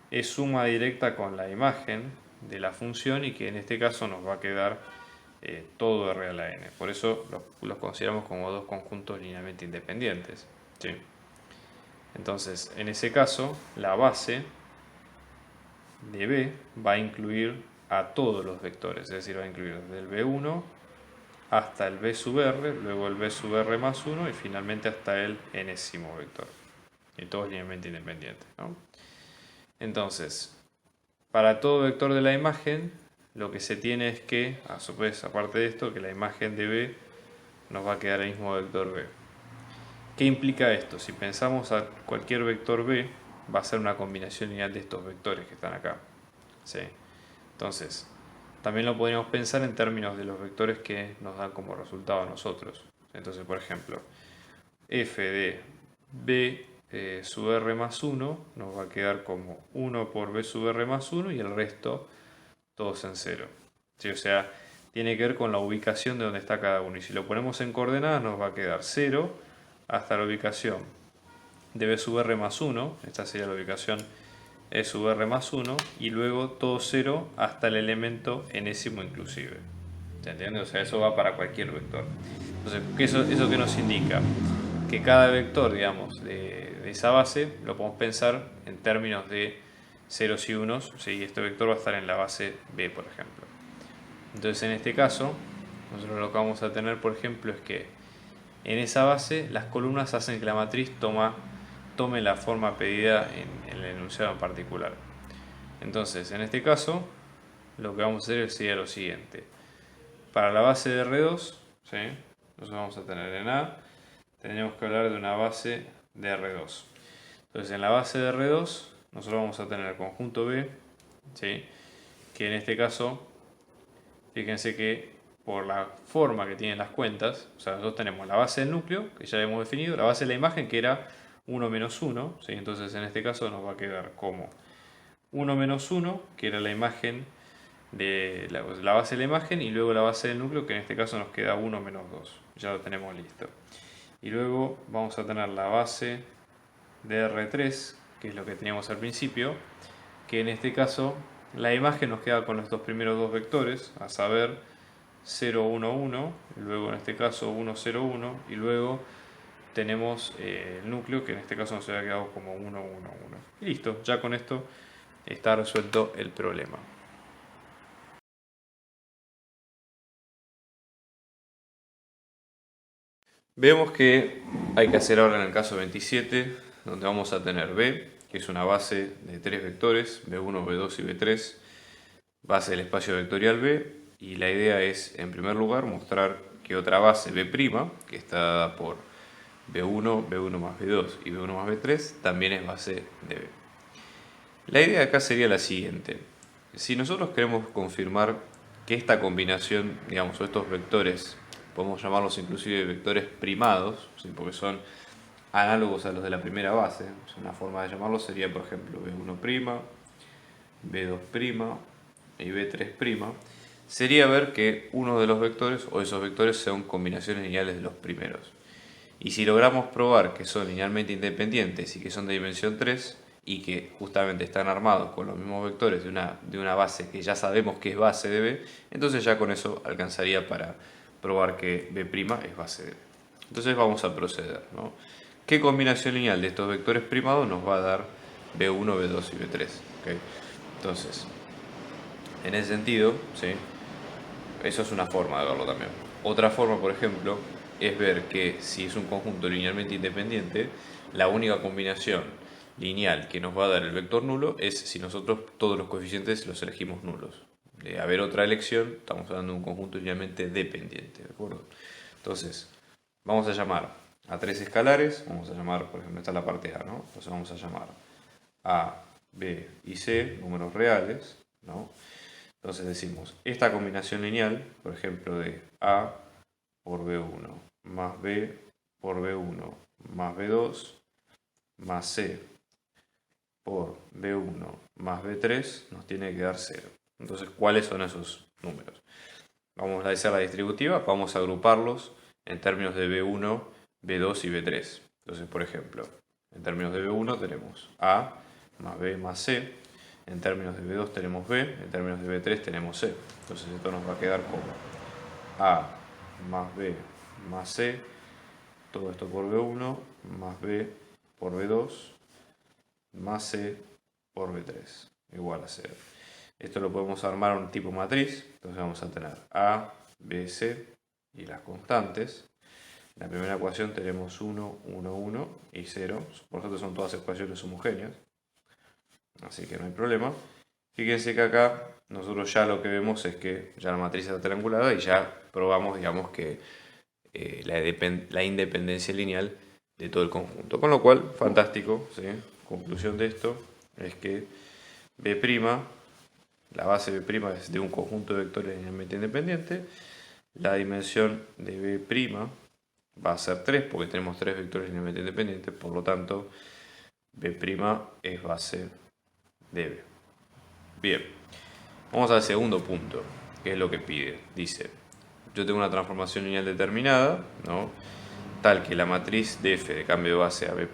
es suma directa con la imagen de la función y que en este caso nos va a quedar todo r a la n. Por eso los consideramos como dos conjuntos linealmente independientes, ¿sí? Entonces, en ese caso, la base de B va a incluir a todos los vectores, es decir, va a incluir desde el B1 hasta el B sub r, luego el B sub r más 1 y finalmente hasta el enésimo vector. Y todos linealmente independientes, ¿no? Entonces, para todo vector de la imagen, lo que se tiene es que, a su vez, aparte de esto, que la imagen de B nos va a quedar el mismo vector B. ¿Qué implica esto? Si pensamos a cualquier vector B, va a ser una combinación lineal de estos vectores que están acá, ¿sí? Entonces, también lo podríamos pensar en términos de los vectores que nos dan como resultado a nosotros. Entonces, por ejemplo, f de b sub r más 1 nos va a quedar como 1 por b sub r más 1 y el resto todos en 0. ¿Sí? O sea, tiene que ver con la ubicación de donde está cada uno. Y si lo ponemos en coordenadas nos va a quedar 0 hasta la ubicación de b sub r más 1. Esta sería la ubicación e sub r más 1 y luego todo 0 hasta el elemento enésimo inclusive. ¿Se entiende? O sea, eso va para cualquier vector. Entonces, ¿eso qué nos indica? Que cada vector, digamos, de esa base lo podemos pensar en términos de ceros y unos, ¿sí? Este vector va a estar en la base B, por ejemplo. Entonces, en este caso, nosotros lo que vamos a tener, por ejemplo, es que en esa base las columnas hacen que la matriz tome la forma pedida en el enunciado en particular. Entonces, en este caso, lo que vamos a hacer sería lo siguiente. Para la base de R2, ¿sí?, nosotros vamos a tener en A, tendríamos que hablar de una base de R2. Entonces, en la base de R2, nosotros vamos a tener el conjunto B, ¿sí?, que en este caso, fíjense que por la forma que tienen las cuentas, o sea, nosotros tenemos la base del núcleo, que ya hemos definido, la base de la imagen, que era 1 menos 1, ¿sí? Entonces en este caso nos va a quedar como 1 menos 1, que era la imagen de la base de la imagen, y luego la base del núcleo, que en este caso nos queda 1 menos 2. Ya lo tenemos listo. Y luego vamos a tener la base de R3, que es lo que teníamos al principio, que en este caso la imagen nos queda con estos primeros dos vectores, a saber 0, 1, 1, luego en este caso 1, 0, 1, y luego tenemos el núcleo, que en este caso nos había quedado como 1, 1, 1. Y listo, ya con esto está resuelto el problema. Vemos que hay que hacer ahora en el caso 27, donde vamos a tener B, que es una base de tres vectores, B1, B2 y B3, base del espacio vectorial B, y la idea es, en primer lugar, mostrar que otra base B', que está dada por B1, B1 más B2 y B1 más B3, también es base de B. La idea acá sería la siguiente. Si nosotros queremos confirmar que esta combinación, digamos, o estos vectores, podemos llamarlos inclusive vectores primados, ¿sí?, porque son análogos a los de la primera base. Una forma de llamarlos sería, por ejemplo, B1', B2' y B3'. Sería ver que uno de los vectores o esos vectores son combinaciones lineales de los primeros. Y si logramos probar que son linealmente independientes y que son de dimensión 3 y que justamente están armados con los mismos vectores de una base que ya sabemos que es base de B, entonces ya con eso alcanzaría para probar que B' es base de B. Entonces vamos a proceder, ¿no? ¿Qué combinación lineal de estos vectores primados nos va a dar B1, B2 y B3? ¿Okay? Entonces, en ese sentido, ¿sí? Eso es una forma de verlo también. Otra forma, por ejemplo, es ver que si es un conjunto linealmente independiente, la única combinación lineal que nos va a dar el vector nulo es si nosotros todos los coeficientes los elegimos nulos. De haber otra elección, estamos hablando de un conjunto linealmente dependiente, ¿de acuerdo? Entonces, vamos a llamar a tres escalares, vamos a llamar, por ejemplo, esta es la parte A, ¿no? Entonces vamos a llamar A, B y C, números reales, ¿no? Entonces decimos, esta combinación lineal, por ejemplo, de A por B1 más B por B1 más B2 más C por B1 más B3 nos tiene que dar 0. Entonces, ¿cuáles son esos números? Vamos a hacer la distributiva, vamos a agruparlos en términos de B1, B2 y B3. Entonces, por ejemplo, en términos de B1 tenemos A más B más C. En términos de B2 tenemos B, en términos de B3 tenemos C. Entonces esto nos va a quedar como A más B más C, todo esto por B1, más B por B2, más C por B3, igual a 0. Esto lo podemos armar a un tipo matriz, entonces vamos a tener A, B, C y las constantes. En la primera ecuación tenemos 1, 1, 1 y 0, por lo tanto son todas ecuaciones homogéneas. Así que no hay problema. Fíjense que acá nosotros ya lo que vemos es que ya la matriz está triangulada y ya probamos, digamos, que la independencia lineal de todo el conjunto. Con lo cual, fantástico, ¿sí? Conclusión de esto es que B', la base B' es de un conjunto de vectores linealmente independiente. La dimensión de B' va a ser 3 porque tenemos 3 vectores linealmente independientes, por lo tanto B' es base de B. Bien, vamos al segundo punto, que es lo que pide. Dice, yo tengo una transformación lineal determinada, ¿no? Tal que la matriz de f de cambio de base a B',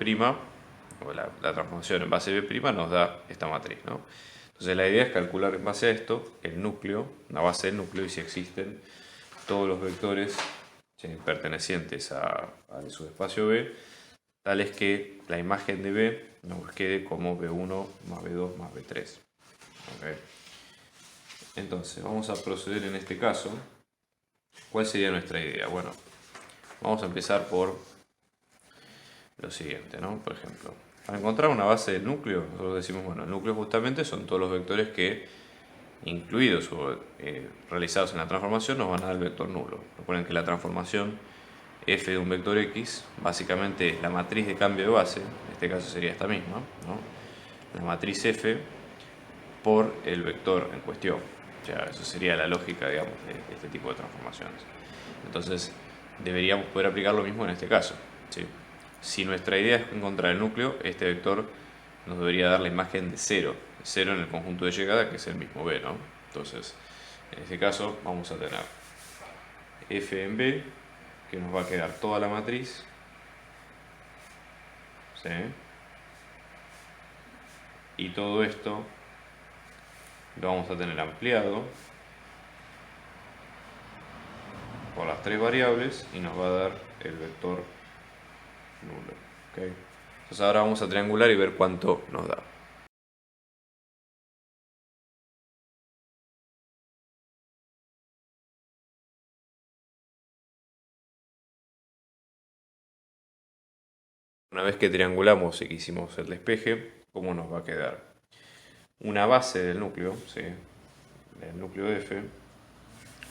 o la transformación en base B' nos da esta matriz, ¿no? Entonces la idea es calcular en base a esto el núcleo, la base del núcleo, y si existen todos los vectores pertenecientes a su espacio B, tales que la imagen de B nos quede como B1 más B2 más B3. Okay. Entonces, vamos a proceder en este caso. ¿Cuál sería nuestra idea? Bueno, vamos a empezar por lo siguiente, ¿no? Por ejemplo, para encontrar una base del núcleo, nosotros decimos, bueno, el núcleo justamente son todos los vectores que, incluidos o realizados en la transformación, nos van a dar el vector nulo. Recuerden que la transformación f de un vector x, básicamente la matriz de cambio de base, en este caso sería esta misma, ¿no? La matriz f por el vector en cuestión. O sea, eso sería la lógica, digamos, de este tipo de transformaciones. Entonces, deberíamos poder aplicar lo mismo en este caso, ¿sí? Si nuestra idea es encontrar el núcleo, este vector nos debería dar la imagen de 0 en el conjunto de llegada, que es el mismo B, ¿no? Entonces, en este caso vamos a tener f en B, que nos va a quedar toda la matriz, ¿sí? Y todo esto lo vamos a tener ampliado por las tres variables y nos va a dar el vector nulo. ¿Okay? Entonces ahora vamos a triangular y ver cuánto nos da. Una vez que triangulamos y que hicimos el despeje, ¿cómo nos va a quedar? Una base del núcleo, ¿sí? Del núcleo de f,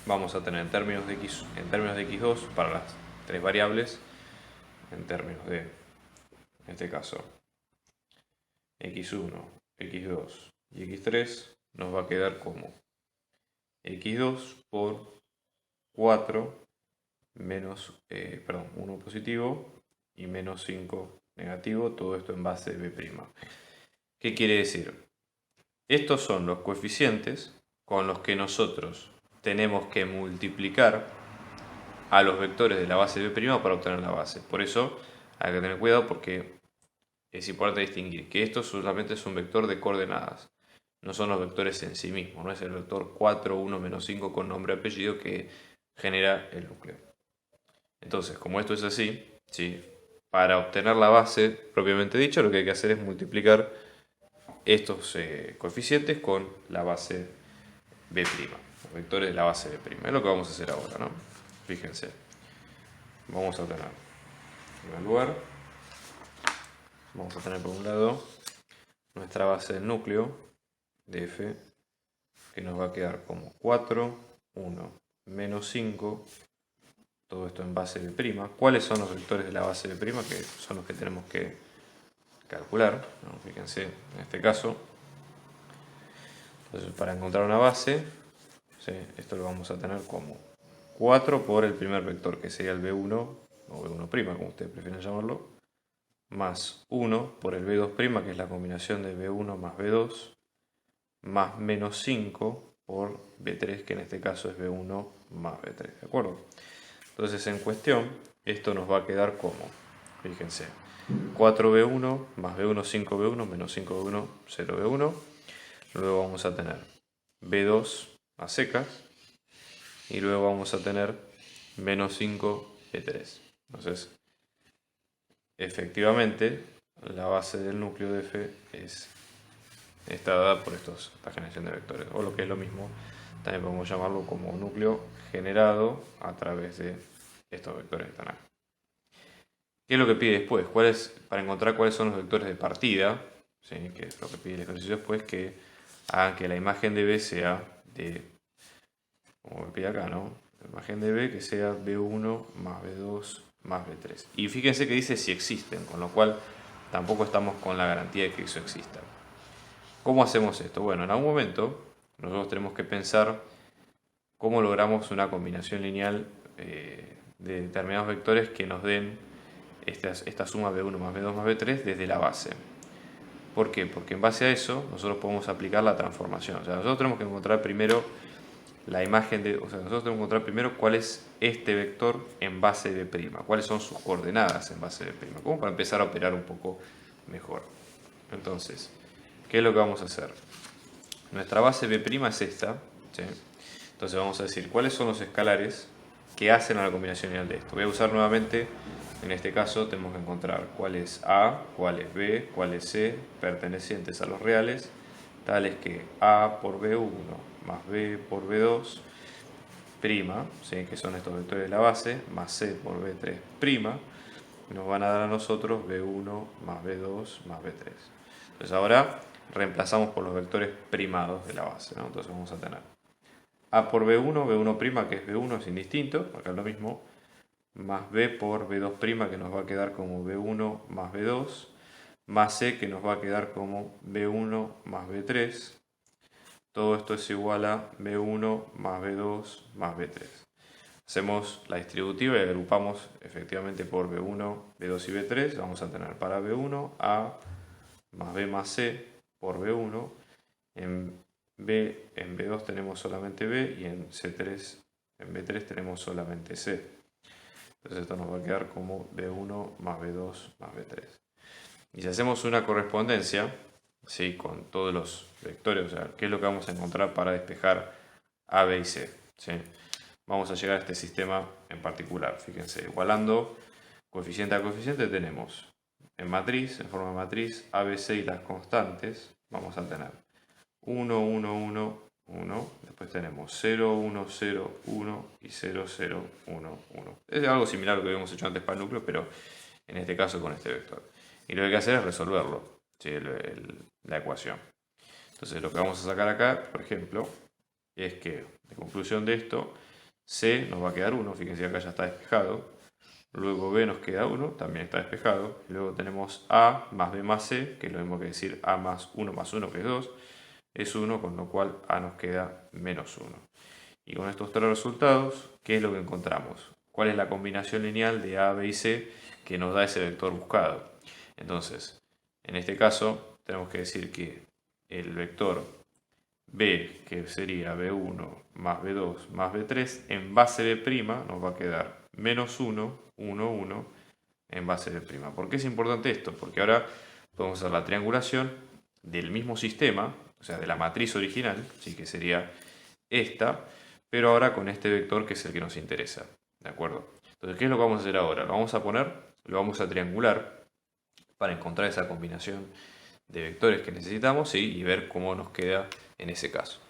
vamos a tener en términos de x2 para las tres variables, en términos de, en este caso, x1, x2 y x3, nos va a quedar como x2 por 4 menos, 1 positivo y menos 5 negativo, todo esto en base de B'. ¿Qué quiere decir? Estos son los coeficientes con los que nosotros tenemos que multiplicar a los vectores de la base B' para obtener la base. Por eso hay que tener cuidado porque es importante distinguir que esto solamente es un vector de coordenadas. No son los vectores en sí mismos, no es el vector 4, 1, menos 5 con nombre y apellido que genera el núcleo. Entonces, como esto es así, ¿sí? Para obtener la base propiamente dicha, lo que hay que hacer es multiplicar estos coeficientes con la base B', los vectores de la base B'. Es lo que vamos a hacer ahora, ¿no? Fíjense. Vamos a tener, en primer lugar, vamos a tener por un lado nuestra base del núcleo de f, que nos va a quedar como 4, 1, menos 5, todo esto en base B'. ¿Cuáles son los vectores de la base B'? Que son los que tenemos que calcular, ¿no? Fíjense, en este caso, entonces para encontrar una base, ¿sí? Esto lo vamos a tener como 4 por el primer vector, que sería el B1, o B1', como ustedes prefieren llamarlo, más 1 por el B2', que es la combinación de B1 más B2, más menos 5 por B3, que en este caso es B1 más B3, ¿de acuerdo? Entonces en cuestión, esto nos va a quedar como, fíjense, 4B1 más B1, 5B1, menos 5B1, 0B1. Luego vamos a tener B2 a secas, y luego vamos a tener menos 5B3. Entonces, efectivamente, la base del núcleo de F está dada por esta generación de vectores, o lo que es lo mismo, también podemos llamarlo como núcleo generado a través de estos vectores que están acá. ¿Qué es lo que pide después? Para encontrar cuáles son los vectores de partida, ¿sí? Que es lo que pide el ejercicio después, que hagan que la imagen de B sea de, como me pide acá, ¿no? La imagen de B que sea B1 más B2 más B3. Y fíjense que dice si existen, con lo cual tampoco estamos con la garantía de que eso exista. ¿Cómo hacemos esto? Bueno, en algún momento nosotros tenemos que pensar cómo logramos una combinación lineal de determinados vectores que nos den esta suma B1 más B2 más B3 desde la base. ¿Por qué? Porque en base a eso nosotros podemos aplicar la transformación. O sea, nosotros tenemos que encontrar primero la imagen de... O sea, nosotros tenemos que encontrar primero cuál es este vector en base de B', cuáles son sus coordenadas en base de B', como para empezar a operar un poco mejor. Entonces, ¿qué es lo que vamos a hacer? Nuestra base B' es esta, ¿sí? Entonces vamos a decir cuáles son los escalares que hacen a la combinación lineal de esto. Voy a usar nuevamente, en este caso tenemos que encontrar cuál es A, cuál es B, cuál es C, pertenecientes a los reales, tales que A por B1 más B por B2', ¿sí? Que son estos vectores de la base, más C por B3', nos van a dar a nosotros B1 más B2 más B3. Entonces ahora reemplazamos por los vectores primados de la base, ¿no? Entonces vamos a tener A por B1, B1', que es B1, es indistinto, acá es lo mismo, más B por B2', que nos va a quedar como B1 más B2, más C, que nos va a quedar como B1 más B3. Todo esto es igual a B1 más B2 más B3. Hacemos la distributiva y agrupamos efectivamente por B1, B2 y B3. Vamos a tener para B1 A más B más C por B1. En B2 tenemos solamente B y en B3 tenemos solamente C. Entonces esto nos va a quedar como B1 más B2 más B3. Y si hacemos una correspondencia, ¿sí? Con todos los vectores, o sea, ¿qué es lo que vamos a encontrar para despejar A, B y C? ¿Sí? Vamos a llegar a este sistema en particular. Fíjense, igualando coeficiente a coeficiente tenemos en matriz, en forma de matriz, A, B, C y las constantes. Vamos a tener 1, 1, 1, 1. Después tenemos 0, 1, 0, 1 y 0, 0, 1, 1. Es algo similar a lo que habíamos hecho antes para el núcleo, pero en este caso con este vector. Y lo que hay que hacer es resolverlo, ¿sí? La ecuación. Entonces lo que vamos a sacar acá, por ejemplo, es que de conclusión de esto, C nos va a quedar 1, fíjense acá ya está despejado. Luego B nos queda 1, también está despejado. Y luego tenemos A más B más C, que es lo mismo que decir A más 1, que es 2, es 1, con lo cual A nos queda menos 1. Y con estos tres resultados, ¿qué es lo que encontramos? ¿Cuál es la combinación lineal de A, B y C que nos da ese vector buscado? Entonces, en este caso, tenemos que decir que el vector B, que sería B1 más B2 más B3, en base B' nos va a quedar menos 1, 1, 1 en base B'. ¿Por qué es importante esto? Porque ahora podemos hacer la triangulación del mismo sistema, o sea, de la matriz original, ¿sí? Que sería esta, pero ahora con este vector que es el que nos interesa. ¿De acuerdo? Entonces, ¿qué es lo que vamos a hacer ahora? Lo vamos a poner, lo vamos a triangular para encontrar esa combinación de vectores que necesitamos, ¿sí? Y ver cómo nos queda en ese caso.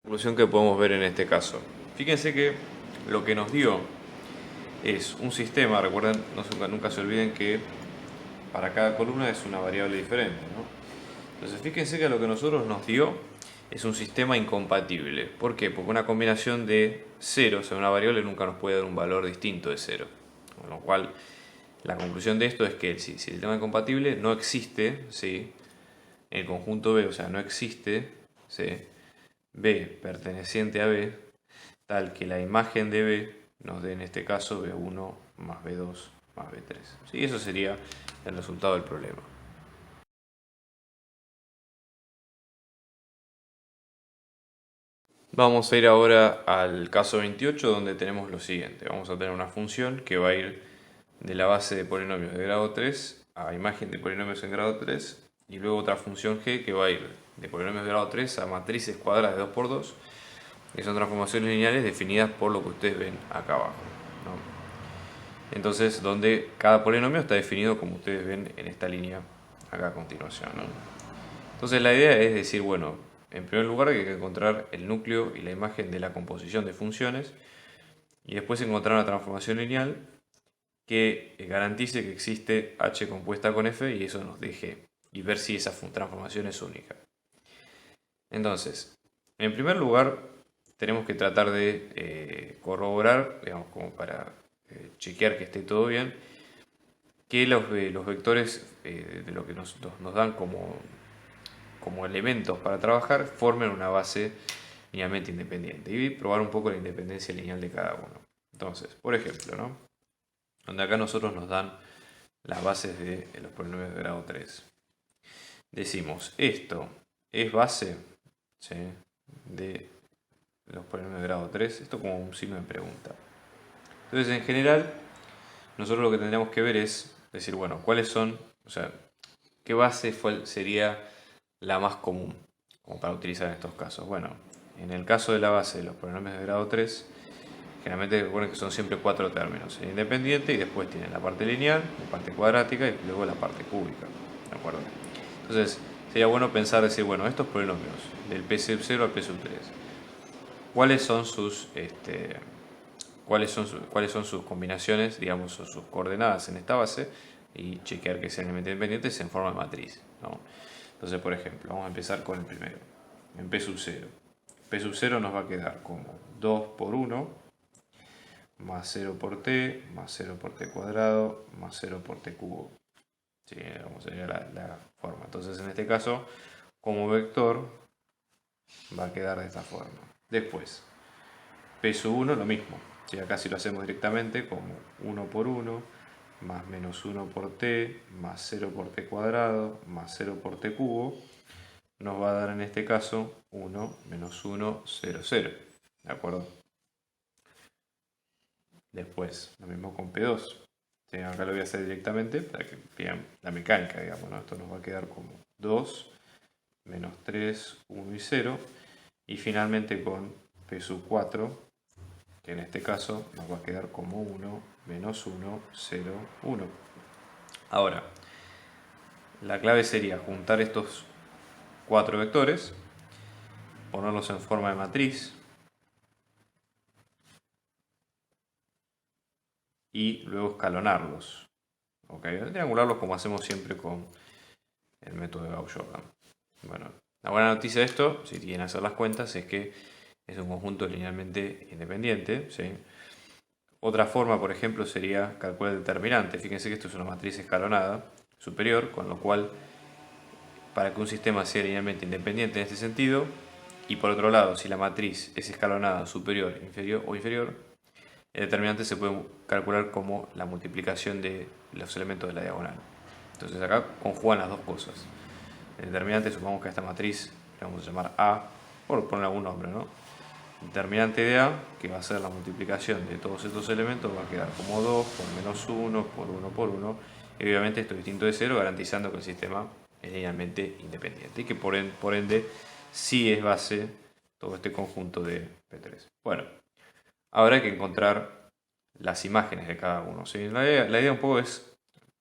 La conclusión que podemos ver en este caso. Fíjense que lo que nos dio es un sistema, recuerden, nunca se olviden que para cada columna es una variable diferente, ¿no? Entonces fíjense que lo que nosotros nos dio es un sistema incompatible. ¿Por qué? Porque una combinación de ceros en una variable nunca nos puede dar un valor distinto de 0. Con lo cual, la conclusión de esto es que si el sistema es incompatible, no existe, ¿sí? En el conjunto B, o sea, no existe, ¿sí? B perteneciente a B, tal que la imagen de B nos dé en este caso B1 más B2 más B3. ¿Sí? Eso sería el resultado del problema. Vamos a ir ahora al caso 28, donde tenemos lo siguiente. Vamos a tener una función que va a ir de la base de polinomios de grado 3 a imagen de polinomios en grado 3, y luego otra función g que va a ir de polinomios de grado 3 a matrices cuadradas de 2×2, que son transformaciones lineales definidas por lo que ustedes ven acá abajo, ¿no? Entonces, donde cada polinomio está definido como ustedes ven en esta línea acá a continuación, ¿no? Entonces la idea es decir, bueno, en primer lugar hay que encontrar el núcleo y la imagen de la composición de funciones, y después encontrar una transformación lineal que garantice que existe h compuesta con f y eso nos deje y ver si esa transformación es única. Entonces, en primer lugar, tenemos que tratar de corroborar, digamos, como para chequear que esté todo bien, que los vectores de lo que nos dan como elementos para trabajar formen una base linealmente independiente y probar un poco la independencia lineal de cada uno. Entonces, por ejemplo, ¿no? Donde acá nosotros nos dan las bases de los polinomios de grado 3. Decimos, esto es base, ¿sí?, de los polinomios de grado 3. Esto como un signo de pregunta. Entonces, en general, nosotros lo que tendríamos que ver es decir, bueno, cuáles son, o sea, qué base sería la más común como para utilizar en estos casos. Bueno, en el caso de la base de los polinomios de grado 3, generalmente recuerden que son siempre 4 términos: el independiente, y después tienen la parte lineal, la parte cuadrática y luego la parte cúbica. ¿De acuerdo? Entonces, sería bueno pensar, decir, bueno, estos polinomios del P sub 0 al P sub 3, ¿cuáles son sus combinaciones, digamos, o sus coordenadas en esta base? Y chequear que sean independientes en forma de matriz, ¿no? Entonces, por ejemplo, vamos a empezar con el primero, en P sub 0. P sub 0 nos va a quedar como 2 por 1, más 0 por t, más 0 por t cuadrado, más 0 por t cubo. Sí, como sería la forma. Entonces, en este caso, como vector, va a quedar de esta forma. Después, P sub 1 lo mismo. Si acá si lo hacemos directamente, como 1 por 1, más menos 1 por t, más 0 por t cuadrado, más 0 por t cubo, nos va a dar en este caso 1 menos 1, 0, 0. ¿De acuerdo? Después, lo mismo con P2. Sí, acá lo voy a hacer directamente para que vean la mecánica, digamos, ¿no? Esto nos va a quedar como 2, menos 3, 1 y 0. Y finalmente con P sub 4, que en este caso nos va a quedar como 1, menos 1, 0, 1. Ahora, la clave sería juntar estos 4 vectores, ponerlos en forma de matriz y luego escalonarlos. ¿Okay? Triangularlos como hacemos siempre con el método de Gauss-Jordan. Bueno, la buena noticia de esto, si quieren hacer las cuentas, es que es un conjunto linealmente independiente, ¿sí? Otra forma, por ejemplo, sería calcular el determinante. Fíjense que esto es una matriz escalonada superior, con lo cual para que un sistema sea linealmente independiente en este sentido, y por otro lado, si la matriz es escalonada superior, inferior o inferior, el determinante se puede calcular como la multiplicación de los elementos de la diagonal. Entonces acá conjugan las dos cosas. El determinante, supongamos que a esta matriz le vamos a llamar A, por poner algún nombre, ¿no? El determinante de A, que va a ser la multiplicación de todos estos elementos, va a quedar como 2 por menos 1 por 1 por 1. Y obviamente esto es distinto de 0, garantizando que el sistema es linealmente independiente y que por ende sí es base todo este conjunto de P3. Bueno, ahora hay que encontrar las imágenes de cada uno, ¿sí? La idea un poco es,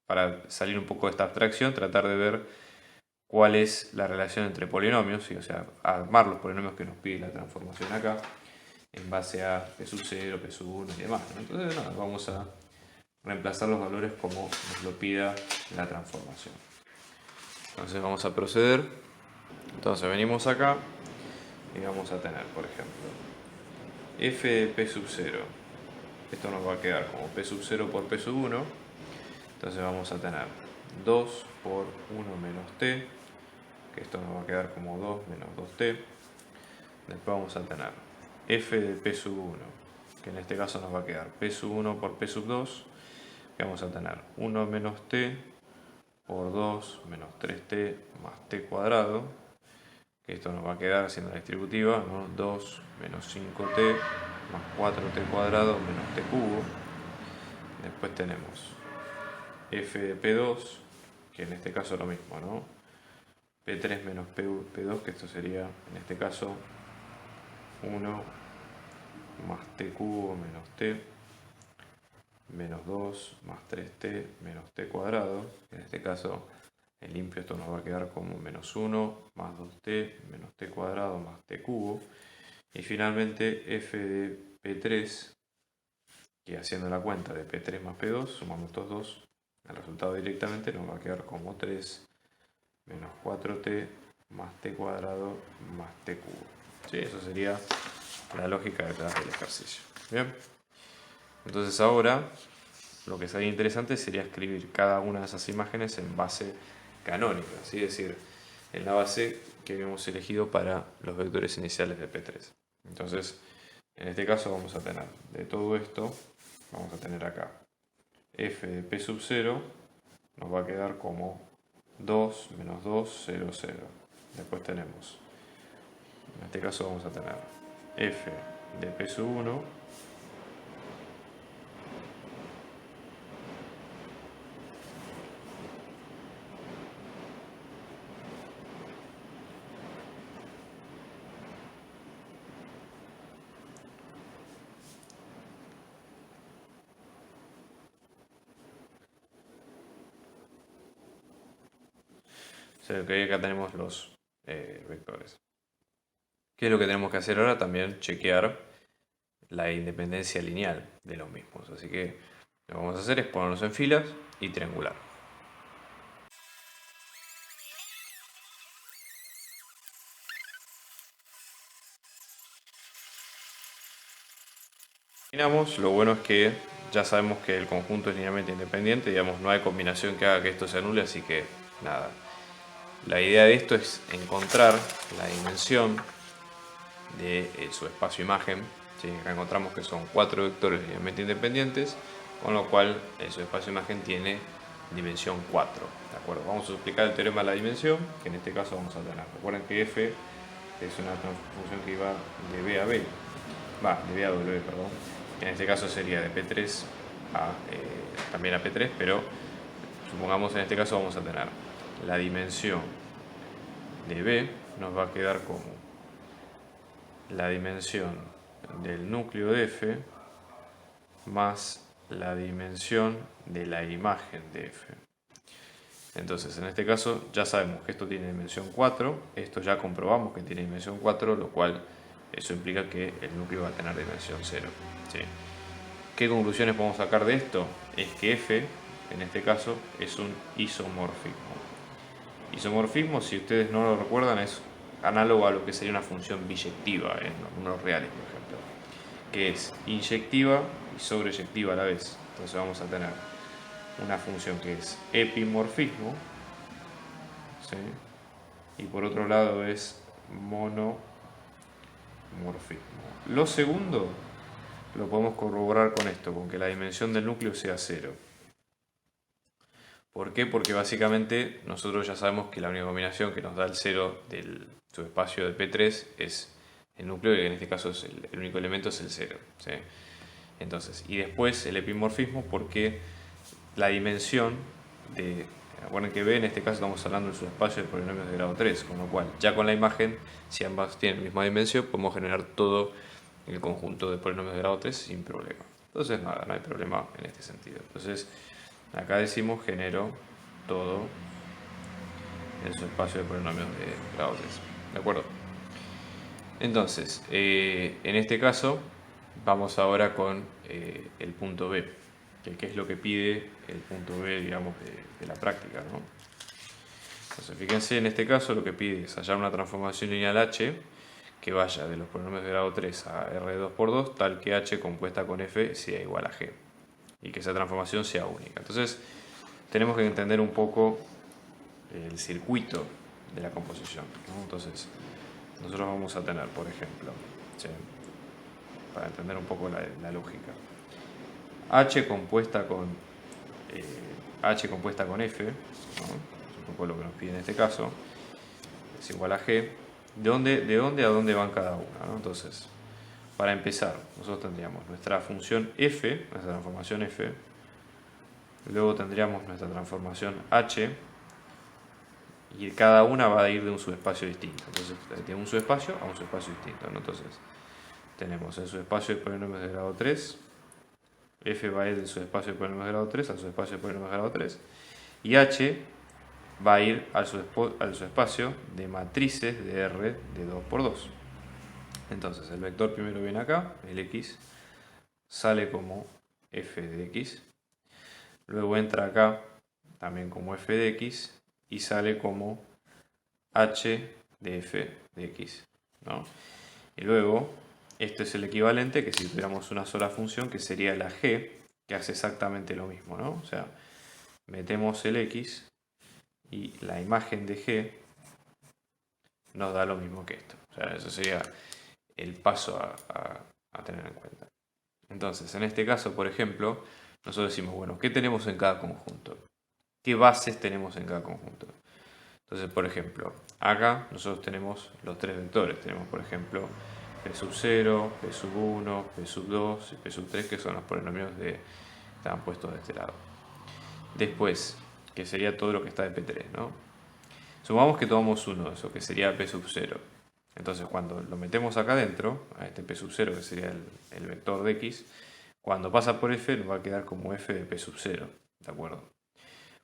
para salir un poco de esta abstracción, tratar de ver cuál es la relación entre polinomios, ¿sí? O sea, armar los polinomios que nos pide la transformación acá, en base a P sub 0, P sub 1 y demás, ¿no? Entonces, nada, vamos a reemplazar los valores como nos lo pida la transformación. Entonces vamos a proceder. Entonces venimos acá y vamos a tener, por ejemplo, f de P sub 0. Esto nos va a quedar como P sub 0 por P sub 1. Entonces vamos a tener 2 por 1 menos t, que esto nos va a quedar como 2 menos 2t. Después vamos a tener f de P sub 1, que en este caso nos va a quedar P sub 1 por P sub 2, que vamos a tener 1 menos t por 2 menos 3t más t cuadrado, que esto nos va a quedar haciendo la distributiva, ¿no? 2 menos 5t más 4t cuadrado menos t cubo. Después tenemos f de P2, que en este caso es lo mismo, ¿no? P3 menos P2, que esto sería en este caso 1 más t cubo menos t menos 2 más 3t menos t cuadrado. En este caso, en limpio esto nos va a quedar como menos 1 más 2t menos t cuadrado más t cubo. Y finalmente f de P3, que haciendo la cuenta de P3 más P2, sumamos estos dos, el resultado directamente nos va a quedar como 3 menos 4t más t cuadrado más t cubo. Sí, eso sería la lógica detrás del ejercicio. Bien. Entonces ahora lo que sería interesante sería escribir cada una de esas imágenes en base canónica, ¿sí? Es decir, en la base que habíamos elegido para los vectores iniciales de P3. Entonces, en este caso vamos a tener de todo esto, vamos a tener acá f de P sub 0, nos va a quedar como 2 menos 2, 0, 0. Después tenemos, en este caso vamos a tener f de P sub 1, que acá tenemos los vectores. ¿Qué es lo que tenemos que hacer ahora? También chequear la independencia lineal de los mismos. Así que lo que vamos a hacer es ponerlos en filas y triangular. Terminamos. Lo bueno es que ya sabemos que el conjunto es linealmente independiente, digamos, no hay combinación que haga que esto se anule, así que nada. La idea de esto es encontrar la dimensión de su espacio imagen. ¿Sí? Acá encontramos que son 4 vectores linealmente independientes, con lo cual su espacio imagen tiene dimensión 4. ¿De acuerdo? Vamos a explicar el teorema de la dimensión, que en este caso vamos a tener. Recuerden que f es una función que va de b a b, de b a w, perdón. En este caso sería de P3 a también a P3, pero supongamos en este caso vamos a tener la dimensión de B, nos va a quedar como la dimensión del núcleo de F más la dimensión de la imagen de F. Entonces, en este caso ya sabemos que esto tiene dimensión 4, esto ya comprobamos que tiene dimensión 4, lo cual eso implica que el núcleo va a tener dimensión 0. ¿Sí? ¿Qué conclusiones podemos sacar de esto? Es que F, en este caso, es un isomorfismo. Isomorfismo, si ustedes no lo recuerdan, es análogo a lo que sería una función biyectiva en números reales, por ejemplo, que es inyectiva y sobreyectiva a la vez. Entonces vamos a tener una función que es epimorfismo, ¿sí? y por otro lado es monomorfismo. Lo segundo lo podemos corroborar con esto, con que la dimensión del núcleo sea 0. ¿Por qué? Porque básicamente nosotros ya sabemos que la única combinación que nos da el 0 del subespacio de P3 es el núcleo, y en este caso es el único elemento es el 0. ¿Sí? Entonces, y después el epimorfismo, porque la dimensión de... Recuerden que B en este caso estamos hablando del subespacio de polinomios de grado 3, con lo cual ya con la imagen, si ambas tienen la misma dimensión, podemos generar todo el conjunto de polinomios de grado 3 sin problema. Entonces nada, no hay problema en este sentido. Entonces acá decimos genero todo el subespacio de polinomios de grado 3. ¿De acuerdo? Entonces, en este caso vamos ahora con el punto B, que es lo que pide el punto B, digamos, de la práctica, ¿no? Entonces, fíjense, en este caso lo que pide es hallar una transformación lineal H que vaya de los polinomios de grado 3 a R2 por 2, tal que H compuesta con F sea igual a G, y que esa transformación sea única. Entonces, tenemos que entender un poco el circuito de la composición, ¿no? Entonces, nosotros vamos a tener, por ejemplo, ¿sí? Para entender un poco la lógica, H compuesta con F, ¿no? Es un poco lo que nos pide en este caso, es igual a G. ¿De dónde a dónde van cada una, ¿no? Entonces, para empezar, nosotros tendríamos nuestra función f, nuestra transformación f, luego tendríamos nuestra transformación h, y cada una va a ir de un subespacio distinto. Entonces, de un subespacio a un subespacio distinto, ¿no? Entonces, tenemos el subespacio de polinomios de grado 3, f va a ir del subespacio de polinomios de grado 3 al subespacio de polinomios de grado 3, y h va a ir al subespacio de matrices de R de 2 por 2. Entonces el vector primero viene acá, el x, sale como f de x, luego entra acá también como f de x y sale como h de f de x, ¿no? Y luego, esto es el equivalente que si tuviéramos una sola función, que sería la g, que hace exactamente lo mismo, ¿no? O sea, metemos el x y la imagen de G nos da lo mismo que esto. O sea, eso sería el paso a tener en cuenta. Entonces, en este caso, por ejemplo, nosotros decimos, bueno, ¿qué tenemos en cada conjunto? ¿Qué bases tenemos en cada conjunto? Entonces, por ejemplo, acá nosotros tenemos los tres vectores. Tenemos, por ejemplo, P sub 0, P sub 1, P sub 2 y P sub 3, que son los polinomios que estaban puestos de este lado. Después, que sería todo lo que está de P3, ¿no? Supongamos que tomamos uno de esos, que sería P sub 0. Entonces, cuando lo metemos acá adentro, a este P sub 0, que sería el vector de X, cuando pasa por F, nos va a quedar como F de P sub 0. ¿De acuerdo?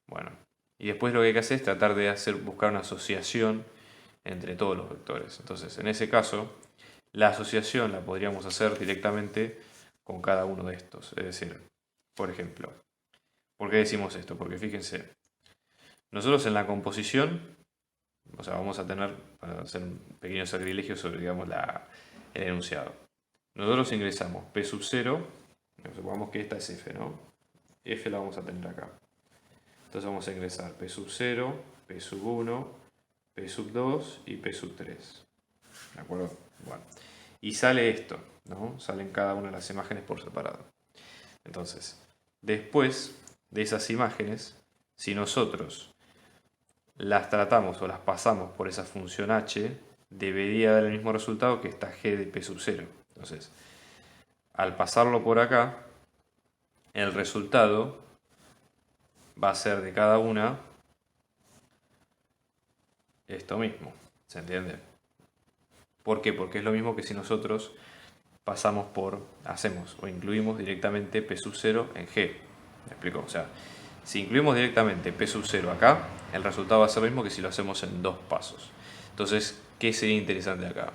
Bueno, y después lo que hay que hacer es tratar de buscar una asociación entre todos los vectores. Entonces, en ese caso, la asociación la podríamos hacer directamente con cada uno de estos. Es decir, por ejemplo, ¿por qué decimos esto? Porque fíjense, nosotros en la composición, o sea, vamos a tener, para hacer un pequeño sacrilegio sobre, digamos, el enunciado. Nosotros ingresamos P sub 0, supongamos que esta es F, ¿no? F la vamos a tener acá. Entonces vamos a ingresar P sub 0, P sub 1, P sub 2 y P sub 3. ¿De acuerdo? Bueno. Y sale esto, ¿no? Salen cada una de las imágenes por separado. Entonces, después de esas imágenes, si nosotros las tratamos o las pasamos por esa función h, debería dar el mismo resultado que esta g de P sub 0. Entonces, al pasarlo por acá, el resultado va a ser de cada una esto mismo. ¿Se entiende? ¿Por qué? Porque es lo mismo que si nosotros hacemos o incluimos directamente P sub 0 en G. ¿Me explico? O sea, si incluimos directamente P sub 0 acá, el resultado va a ser lo mismo que si lo hacemos en dos pasos. Entonces, ¿qué sería interesante acá?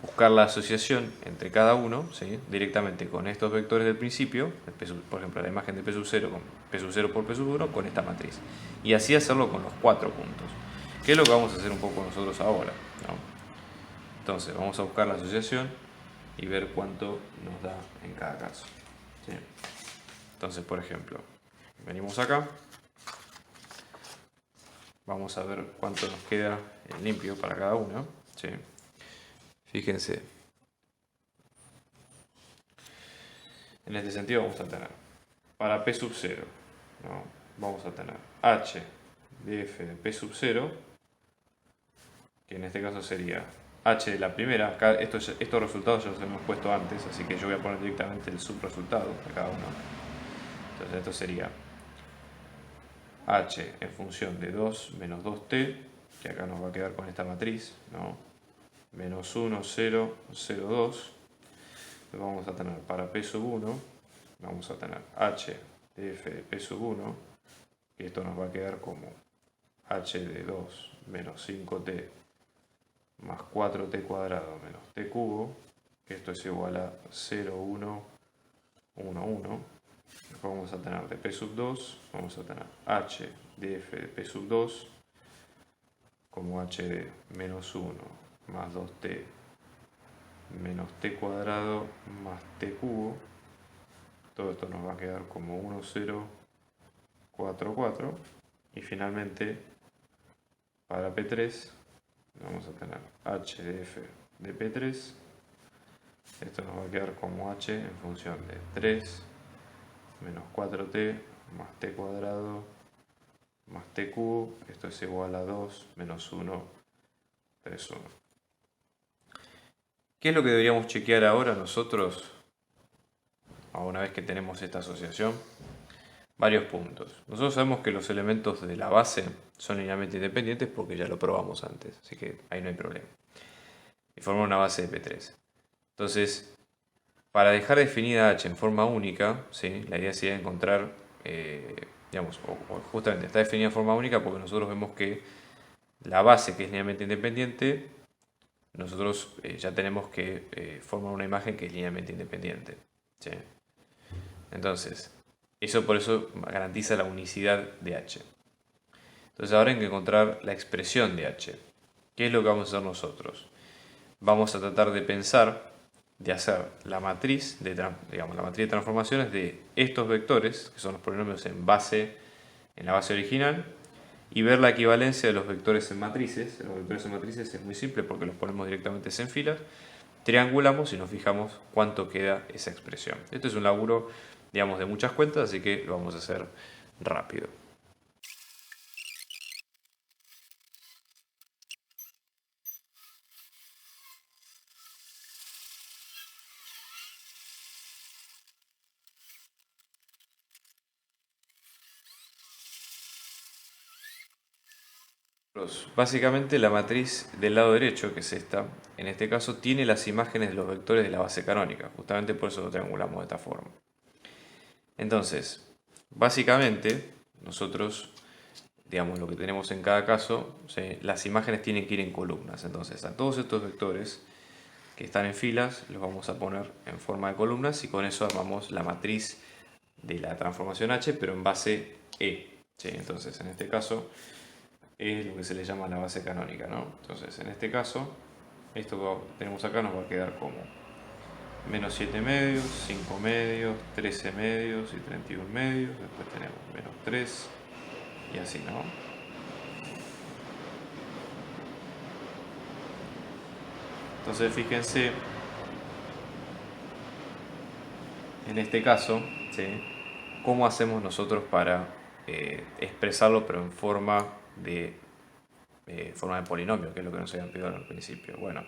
Buscar la asociación entre cada uno, ¿sí? Directamente con estos vectores del principio, por ejemplo, la imagen de P sub 0 con P sub 0 por P sub 1 con esta matriz. Y así hacerlo con los cuatro puntos. ¿Qué es lo que vamos a hacer un poco nosotros ahora, ¿no? Entonces, vamos a buscar la asociación y ver cuánto nos da en cada caso, ¿sí? Entonces, por ejemplo, venimos acá, vamos a ver cuánto nos queda en limpio para cada uno. ¿Sí? Fíjense. En este sentido vamos a tener, para P sub 0, ¿no? Vamos a tener H de F de P sub 0, que en este caso sería H de la primera. Acá estos resultados ya los hemos puesto antes, así que yo voy a poner directamente el subresultado de cada uno. Entonces esto sería H en función de 2 menos 2t, que acá nos va a quedar con esta matriz, ¿no? Menos 1, 0, 0, 2. Vamos a tener para P sub 1, vamos a tener H de F de P sub 1, y esto nos va a quedar como H de 2 menos 5t más 4t cuadrado menos t cubo, que esto es igual a 0, 1, 1, 1. Después vamos a tener de P sub 2, vamos a tener H de F de P sub 2 como H de menos 1 más 2t menos t cuadrado más t cubo. Todo esto nos va a quedar como 1, 0, 4, 4. Y finalmente, para P3, vamos a tener H de F de P3. Esto nos va a quedar como H en función de 3 menos 4t más t cuadrado más t cubo. Esto es igual a 2 menos 1, 3, 1. ¿Qué es lo que deberíamos chequear ahora nosotros, una vez que tenemos esta asociación? Varios puntos. Nosotros sabemos que los elementos de la base son linealmente independientes porque ya lo probamos antes, así que ahí no hay problema. Y forman una base de P3. Entonces, para dejar definida H en forma única, ¿sí? La idea sería encontrar, justamente está definida en forma única porque nosotros vemos que la base, que es linealmente independiente, nosotros ya tenemos que formar una imagen que es linealmente independiente. ¿Sí? Entonces, por eso garantiza la unicidad de H. Entonces ahora hay que encontrar la expresión de H. ¿Qué es lo que vamos a hacer nosotros? Vamos a tratar de pensar, de hacer la matriz de transformaciones de estos vectores, que son los polinomios en la base original, y ver la equivalencia de los vectores en matrices. Los vectores en matrices es muy simple porque los ponemos directamente en filas, triangulamos y nos fijamos cuánto queda esa expresión. Esto es un laburo, de muchas cuentas, así que lo vamos a hacer rápido. Básicamente la matriz del lado derecho, que es esta, en este caso tiene las imágenes de los vectores de la base canónica, justamente por eso lo triangulamos de esta forma. Entonces, básicamente, nosotros, lo que tenemos en cada caso, ¿sí? Las imágenes tienen que ir en columnas. Entonces, a todos estos vectores que están en filas, los vamos a poner en forma de columnas y con eso armamos la matriz de la transformación H, pero en base E. ¿Sí? Entonces, en este caso, es lo que se le llama la base canónica, ¿no? Entonces, en este caso, esto que tenemos acá nos va a quedar como menos 7 medios, 5 medios, 13 medios y 31 medios. Después tenemos menos 3 y así, ¿no? Entonces, fíjense, en este caso, ¿sí? ¿Cómo hacemos nosotros para expresarlo, pero en forma de polinomio, que es lo que nos habían pedido al principio? Bueno,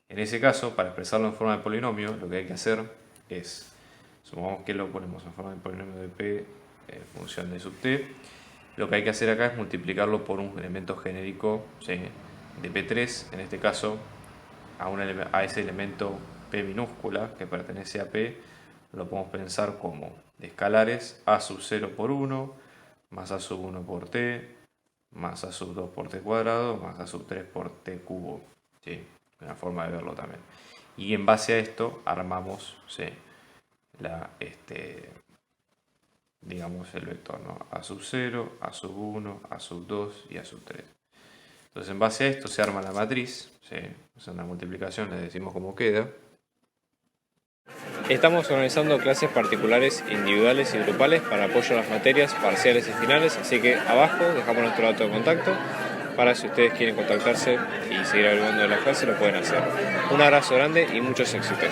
en ese caso, para expresarlo en forma de polinomio, lo que hay que hacer es, supongamos que lo ponemos en forma de polinomio de p en función de sub t, lo que hay que hacer acá es multiplicarlo por un elemento genérico, ¿sí? De p3, en este caso a ese elemento p minúscula que pertenece a p, lo podemos pensar como de escalares a sub 0 por 1, más a sub 1 por t, más a sub 2 por t cuadrado, más a sub 3 por t cubo. ¿Sí? Una forma de verlo también. Y en base a esto armamos, ¿sí? El vector, ¿no? A sub 0, a sub 1, a sub 2 y a sub 3. Entonces en base a esto se arma la matriz, ¿sí? Es una multiplicación, le decimos cómo queda. Estamos organizando clases particulares, individuales y grupales para apoyo a las materias parciales y finales, así que abajo dejamos nuestro dato de contacto para si ustedes quieren contactarse y seguir averiguando de las clases lo pueden hacer. Un abrazo grande y muchos éxitos.